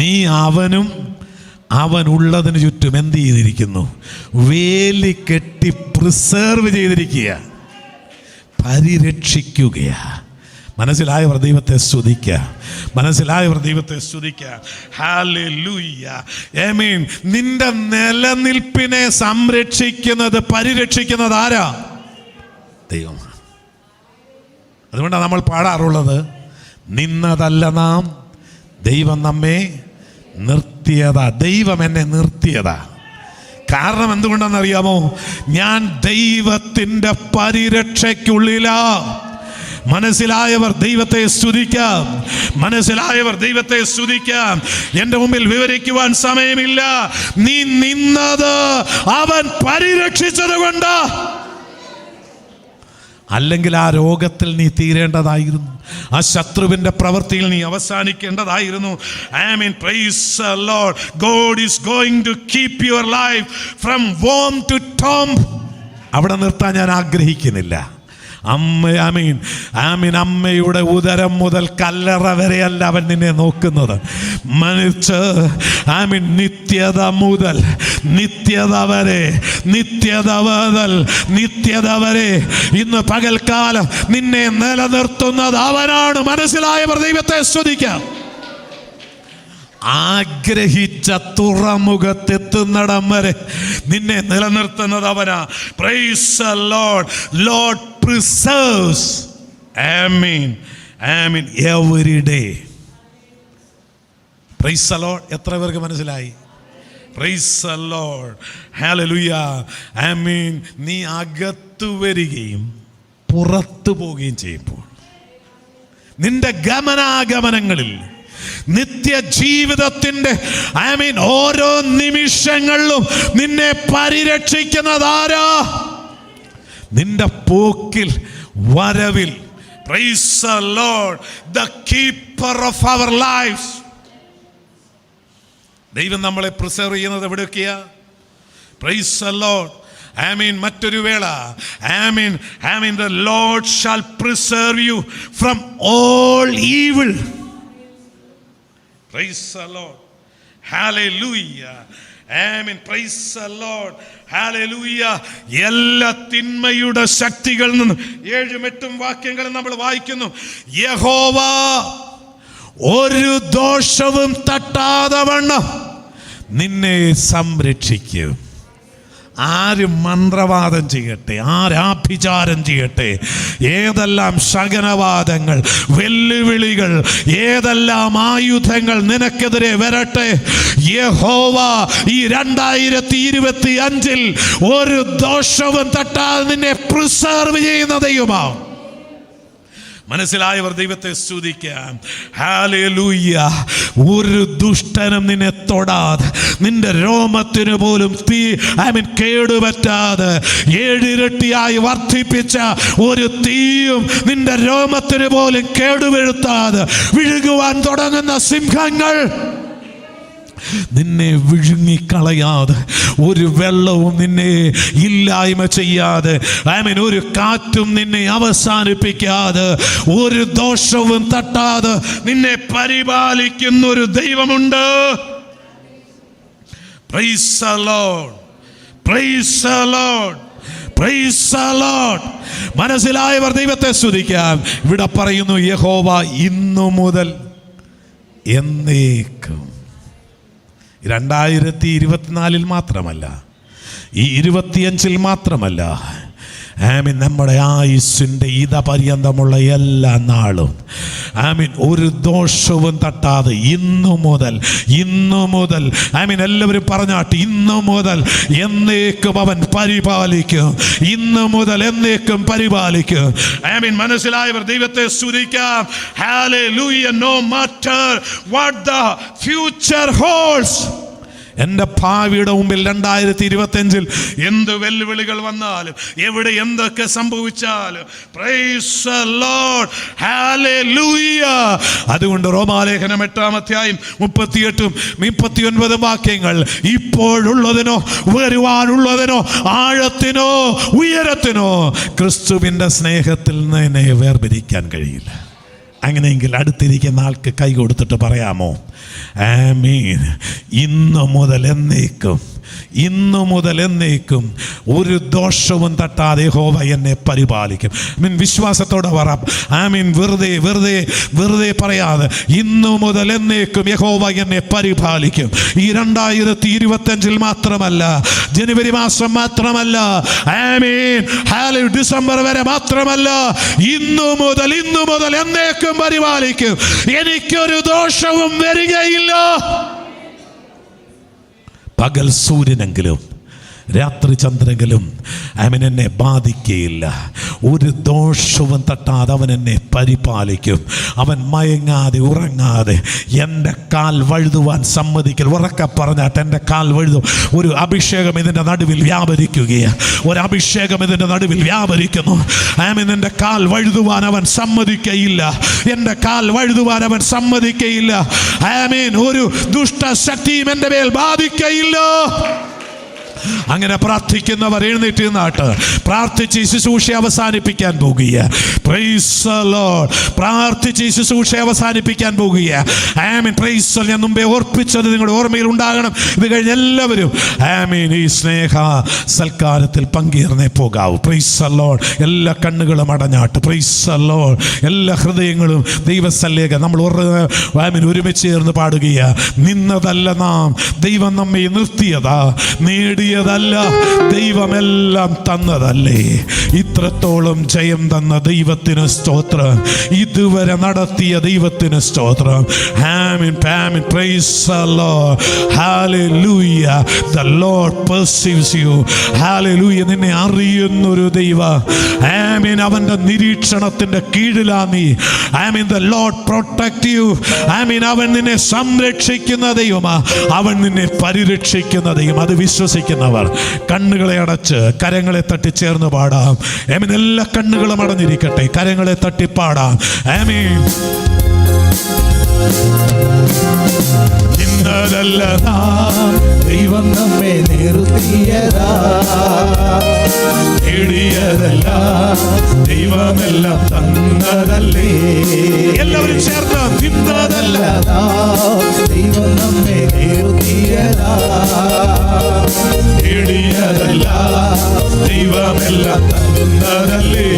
നീ അവനും അവൻ ഉള്ളതിന് ചുറ്റും എന്ത് ചെയ്തിരിക്കുന്നു? വേലി കെട്ടി പ്രിസർവ് ചെയ്തിരിക്കുക, പരിരക്ഷിക്കുകയാ. മനസ്സിലായവർ ദൈവത്തെ സ്തുതിക്കുക. മനസ്സിലായവർ ദൈവത്തെ സ്തുതിക്കുക. ഹല്ലേലൂയ. ആമേൻ. നിന്റെ നിലനിൽപ്പിനെ സംരക്ഷിക്കുന്നത്, പരിരക്ഷിക്കുന്നത് ആരാ? ദൈവമാണ്. അതുകൊണ്ടാണ് നമ്മൾ പാടാറുള്ളത്, നിന്നതല്ല നാം, ദൈവം നമ്മെ നിർത്തിയതാ. ദൈവം എന്നെ നിർത്തിയതാ. കാരണം എന്തുകൊണ്ടെന്നറിയാമോ? ഞാൻ ദൈവത്തിൻ്റെ പരിരക്ഷയ്ക്കുള്ളിലാ. മനസ്സിലായവർ ദൈവത്തെ സ്തുതിക്കാം. മനസ്സിലായവർ ദൈവത്തെ സ്തുതിക്കാം. എൻ്റെ മുമ്പിൽ വിവരിക്കുവാൻ സമയമില്ല. നീ നിന്നത് അവൻ പരിരക്ഷിച്ചത് കൊണ്ട്. അല്ലെങ്കിൽ ആ രോഗത്തിൽ നീ തീരേണ്ടതായിരുന്നു, ആ ശത്രുവിൻ്റെ പ്രവൃത്തിയിൽ നീ അവസാനിക്കേണ്ടതായിരുന്നു. ആമേൻ. Praise the lord. God is going to keep your life from womb to tomb. അവിടെ നിർത്താൻ ഞാൻ ആഗ്രഹിക്കുന്നില്ല. അമ്മയുടെ ഉദരം മുതൽ കല്ലറ വരെയല്ല അവൻ നിന്നെ നോക്കുന്നത്. മനുഷ്യ നിത്യത മുതൽ നിത്യത വരെ, നിത്യത മുതൽ നിത്യത വരെ, ഇന്ന് പകൽക്കാലം നിന്നെ നിലനിർത്തുന്നത് അവനാണ്. മനസ്സിലായവർ ദൈവത്തെ സ്തുതിക്കാം. ആഗ്രഹിച്ച തുറമുഖത്തെത്തുന്നിടം വരെ നിന്നെ നിലനിർത്തുന്നത് അവനാ. Price the Lord. Lord preserves. Amen. Amen. Every day. Praise the Lord. എത്ര പേർക്ക് മനസ്സിലായി? Praise the Lord. Hallelujah. Amen. നീ അകത്തു വരികയും പുറത്തു പോവുകയും ചെയ്യുമ്പോൾ, നിന്റെ ഗമനാഗമനങ്ങളിൽ, നിത്യജീവിതത്തിൻ്റെ ഓരോ നിമിഷങ്ങളിലും നിന്നെ പരിരക്ഷിക്കുന്നതാരാ? നിന്റെ പോക്കിൽ വരവിൽ. Praise the Lord, the keeper of our lives. ദൈവം നമ്മളെ പ്രിസർവ് ചെയ്യുന്നത് എവിടെയൊക്കെയാ? Praise the Lord. ആമീൻ. മറ്റൊരു വേള ആമീൻ, ആമീൻ, the Lord shall preserve you from all evil. Praise the Lord. Hallelujah. Amen. Praise the Lord. Hallelujah. എല്ലാ തിന്മയുടെ ശക്തികളിൽ നിന്ന് 7-8 വാക്യങ്ങൾ നമ്മൾ വായിക്കുന്നു. യഹോവ ഒരു ദോഷവും തട്ടാതെ വണ്ണം നിന്നെ സംരക്ഷിക്കും. ആര് മന്ത്രവാദം ചെയ്യട്ടെ, ആരാഭിചാരം ചെയ്യട്ടെ, ഏതെല്ലാം ശകനവാദങ്ങൾ, വെല്ലുവിളികൾ, ഏതെല്ലാം ആയുധങ്ങൾ നിനക്കെതിരെ വരട്ടെ, യഹോവ ഈ 2025 ഒരു ദോഷവും തട്ടാതെ നിന്നെ പ്രിസർവ് ചെയ്യുന്ന ദൈവമാവും. മനസ്സിലായവർ ദൈവത്തെ സ്തുതിക്കാം. ഹല്ലേലൂയ. ഒരു ദുഷ്ടനും നിന്നെ തൊടാതെ, നിന്റെ രോമത്തിന് പോലും കേടുപറ്റാതെ 7 ഇരട്ടിയായി വർദ്ധിപ്പിച്ച ഒരു തീയും നിന്റെ രോമത്തിന് പോലും കേടുവരുത്താതെ വിഴുകുവാൻ തുടങ്ങുന്ന സിംഹങ്ങൾ നിന്നെ വിഴുങ്ങിക്കളയാതെ, ഒരു വെള്ളവും നിന്നെ ഇല്ലായ്മ ചെയ്യാതെ, ഒരു കാറ്റും നിന്നെ അവസാനിപ്പിക്കാതെ, ഒരു ദോഷവും തട്ടാതെ നിന്നെ പരിപാലിക്കുന്ന ഒരു ദൈവമുണ്ട്. Praise the Lord, praise the Lord, praise the lord. മനസ്സിലായവർ ദൈവത്തെ സ്തുതിക്കാം. ഇവിടെ പറയുന്നു, യഹോവ ഇന്നു മുതൽ എന്നേക്കും. 2024 മാത്രമല്ല, ഈ 25 മാത്രമല്ല, നമ്മുടെ ആയുസ്സിൻ്റെ ഇതപര്യന്തമുള്ള എല്ലാ നാളും ഒരു ദോഷവും തട്ടാതെ ഇന്നു മുതൽ എല്ലാവരും പറഞ്ഞാട്ട്, ഇന്നു മുതൽ എന്നേക്കും അവൻ പരിപാലിക്കും. ഇന്നു മുതൽ എന്നേക്കും പരിപാലിക്കും. മനസ്സിലായവർ ദൈവത്തെ സ്തുതിക്കാം. Hallelujah. No matter what the future holds. എൻ്റെ ഭാവിയുടെ മുമ്പിൽ 2025 എന്ത് വെല്ലുവിളികൾ വന്നാലും, എവിടെ എന്തൊക്കെ സംഭവിച്ചാലും, പ്രൈസ് ദി ലോർഡ്, ഹല്ലേലൂയ. അതുകൊണ്ട് റോമാലേഖനം 8-ാം അധ്യായം 38-ഉം 39-ഉം വാക്യങ്ങൾ, ഇപ്പോഴുള്ളതിനോ വരുവാനുള്ളതിനോ ആഴത്തിനോ ഉയരത്തിനോ ക്രിസ്തുവിൻ്റെ സ്നേഹത്തിൽ നിന്നെ വേർപിരിക്കാൻ കഴിയില്ല. അങ്ങനെയെങ്കിൽ അടുത്തിരിക്കുന്ന ആൾക്ക് കൈ കൊടുത്തിട്ട് പറയാമോ, ആമീൻ. ഇന്നു മുതൽ എന്നേക്കും, ഇന്നു മുതൽ എന്നേക്കും ഒരു ദോഷവും തട്ടാതെ യഹോവ എന്നെ പരിപാലിക്കും. വിശ്വാസത്തോടെ പറ. ആമീൻ. വെറുതെ പറയാതെ, ഇന്നു മുതൽ എന്നേക്കും യഹോവ എന്നെ പരിപാലിക്കും. ഈ 2025 മാത്രമല്ല, ജനുവരി മാസം മാത്രമല്ല, ആമീൻ, ഡിസംബർ വരെ മാത്രമല്ല, ഇന്നു മുതൽ എന്നേക്കും പരിപാലിക്കും. എനിക്കൊരു ദോഷവും വരികയില്ല. പകൽ സൂര്യനെങ്കിലും രാത്രി ചന്ദ്രനെങ്കിലും എന്നെ ബാധിക്കുകയില്ല. ഒരു ദോഷവും തട്ടാതെ അവൻ എന്നെ പരിപാലിക്കും. അവൻ മയങ്ങാതെ ഉറങ്ങാതെ എൻ്റെ കാൽ വഴുതുവാൻ സമ്മതിക്കൽ. ഉറക്കെ പറഞ്ഞാട്ട്, എൻ്റെ കാൽ വഴുതും. ഒരു അഭിഷേകം ഇതിൻ്റെ നടുവിൽ വ്യാപരിക്കുകയാണ്. ഒരു അഭിഷേകം ഇതിൻ്റെ നടുവിൽ വ്യാപരിക്കുന്നു. എൻ്റെ കാൽ വഴുതുവാൻ അവൻ സമ്മതിക്കയില്ല. എൻ്റെ കാൽ വഴുതുവാൻ അവൻ സമ്മതിക്കയില്ല. ഒരു ദുഷ്ടശക്തിയും എൻ്റെ മേൽ ബാധിക്കയില്ല. അങ്ങനെ പ്രാർത്ഥിക്കുന്നവർ എഴുന്നേറ്റ് നിന്നാട്ട് പ്രാർത്ഥിച്ച് ശുശ്രൂഷ അവസാനിപ്പിക്കാൻ പോകുക. Praise the lord. പ്രാർത്ഥിച്ച് ശുശ്രൂഷ അവസാനിപ്പിക്കാൻ പോകുക. ആമീൻ. Praise the Lord. ഞാൻ മുമ്പേ ഓർപ്പിച്ചത് നിങ്ങളുടെ ഓർമ്മയിൽ ഉണ്ടാകണം. ഇത് കഴിഞ്ഞ് എല്ലാവരും ആമീൻ ഈ സ്നേഹ സൽക്കാരത്തിൽ പങ്കേർന്നേ പോകാവൂ. Praise the lord. എല്ലാ കണ്ണുകളും അടഞ്ഞാട്ട്. Price the lord. എല്ലാ ഹൃദയങ്ങളും ദൈവസല്ലേഖ നമ്മൾ ആമീൻ ഒരുമിച്ച് ചേർന്ന് പാടുകയാ. നിന്നതല്ല നാം, ദൈവം നമ്മെ നിർത്തിയതാ. നേടിയതല്ല, ദൈവമെല്ലാം തന്നതല്ലേ. ഇത്രത്തോളം ജയം തന്ന ദൈവത്തിന് സ്തോത്രം. ഇതുവരെ നടത്തിയ ദൈവത്തിന് സ്തോത്രം. ആമീൻ. ആമീൻ. Praise the Lord. ഹല്ലേലൂയ. The lord perceives you. ഹല്ലേലൂയ. നിന്നെ അറിയുന്നൊരു ദൈവം. ആമീൻ. അവൻ്റെ നിരീക്ഷണത്തിൻ്റെ കീഴിലാ നീ. ആമീൻ. The lord protect you. ആമീൻ. അവൻ നിന്നെ സംരക്ഷിക്കുന്ന ദൈവമാ. അവൻ നിന്നെ പരിരക്ഷിക്കുന്ന ദൈവം. അത് വിശ്വസിക്കുന്നവർ കണ്ണുകളെ അടച്ച് കരങ്ങളെ തട്ടി ചേർന്ന് പാടാം. ആമീൻ. എല്ലാ കണ്ണുകളും അടഞ്ഞിരിക്കട്ടെ. കരങ്ങളെ തട്ടി പാടാം. ആമീൻ. ഇന്നതല്ല ദൈവം നമ്മെ നിർത്തിയതാ. നേടിയതല്ല, ദൈവമെല്ലാം തന്നതല്ലേ. എല്ലാവരും ചേർന്ന് ഇന്നതല്ല ദൈവം നമ്മെ നിർത്തിയതാ. നേടിയതല്ല, ദൈവമെല്ലാം തന്നതല്ലേ.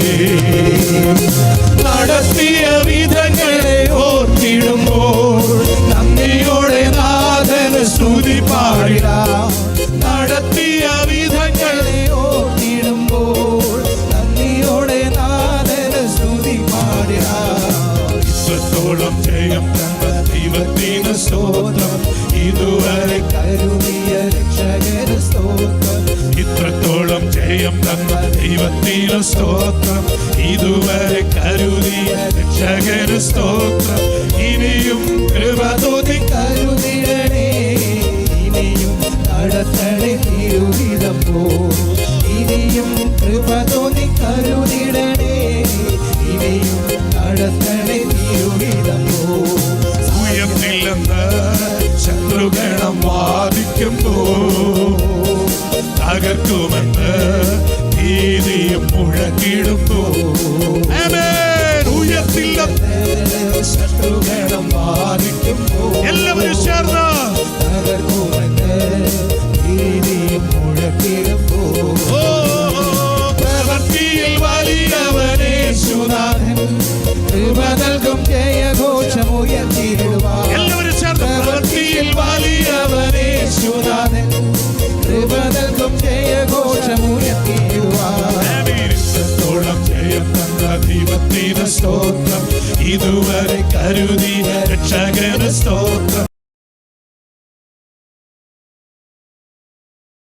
നടത്തിയ വിധങ്ങളെ ഓർത്തിടുമ്പോൾ നന്ദിയോടെ നാഥന് സ്തുതി പാടിടാം. നടത്തിയ വിധങ്ങളെ ഓർത്തിടുമ്പോൾ നന്ദിയോടെ നാഥന് സ്തുതി പാടിടാം. ഇത്രത്തോളം ജയം തന്ന ദൈവത്തിന് സ്തോത്രം. ഇതുവരെ കരുതിയ രക്ഷകന് സ്തോത്രം. ഇത്രത്തോളം ജയം ജയം തന്ന ദൈവത്തിന് സ്തോത്രം, ഇതുവരെ കരുതിയ രക്ഷകന് സ്തോത്രം. ഇനിയും കൃപ തോന്നി കരുതിടണേ, ഇനിയും നടത്തണേ തിരുവിധം പോ. ഇനിയും കൃപ തോന്നി കരുതിടണേ, ഇനിയും നടത്തണേ തിരുവിധം പോ. ഉയർന്നില്ലെന്ന് ശത്രുഗണം വാദിക്കുമ്പോ തകർക്കുമെന്ന് ഭീതിയും മുഴക്കിടുമ്പോ, ഉയർത്തില്ലെന്ന് ശത്രുഗണം വാദിക്കുമ്പോ എല്ലാവരും ചേർന്ന് തകർക്കുമെന്ന് ഭീതിയും മുഴക്കിടുമ്പോ. പ്രവൃത്തിയിൽ വലിയവനേശുനാഥൻ, കൃപ നൽകും ജയഘോഷമുയർത്തിടുവാൻ. എല്ലാവരും ചേർന്ന് പ്രവൃത്തിയിൽ വലിയവനേശുനാഥൻ, കൃപ നൽകും ജയഘോഷമുയർത്തിടുവാൻ. ോളം ജയം തന്ന ദൈവത്തിന് സ്തോത്രം, ഇതുവരെ കരുതിയ രക്ഷകന് സ്തോത്രം.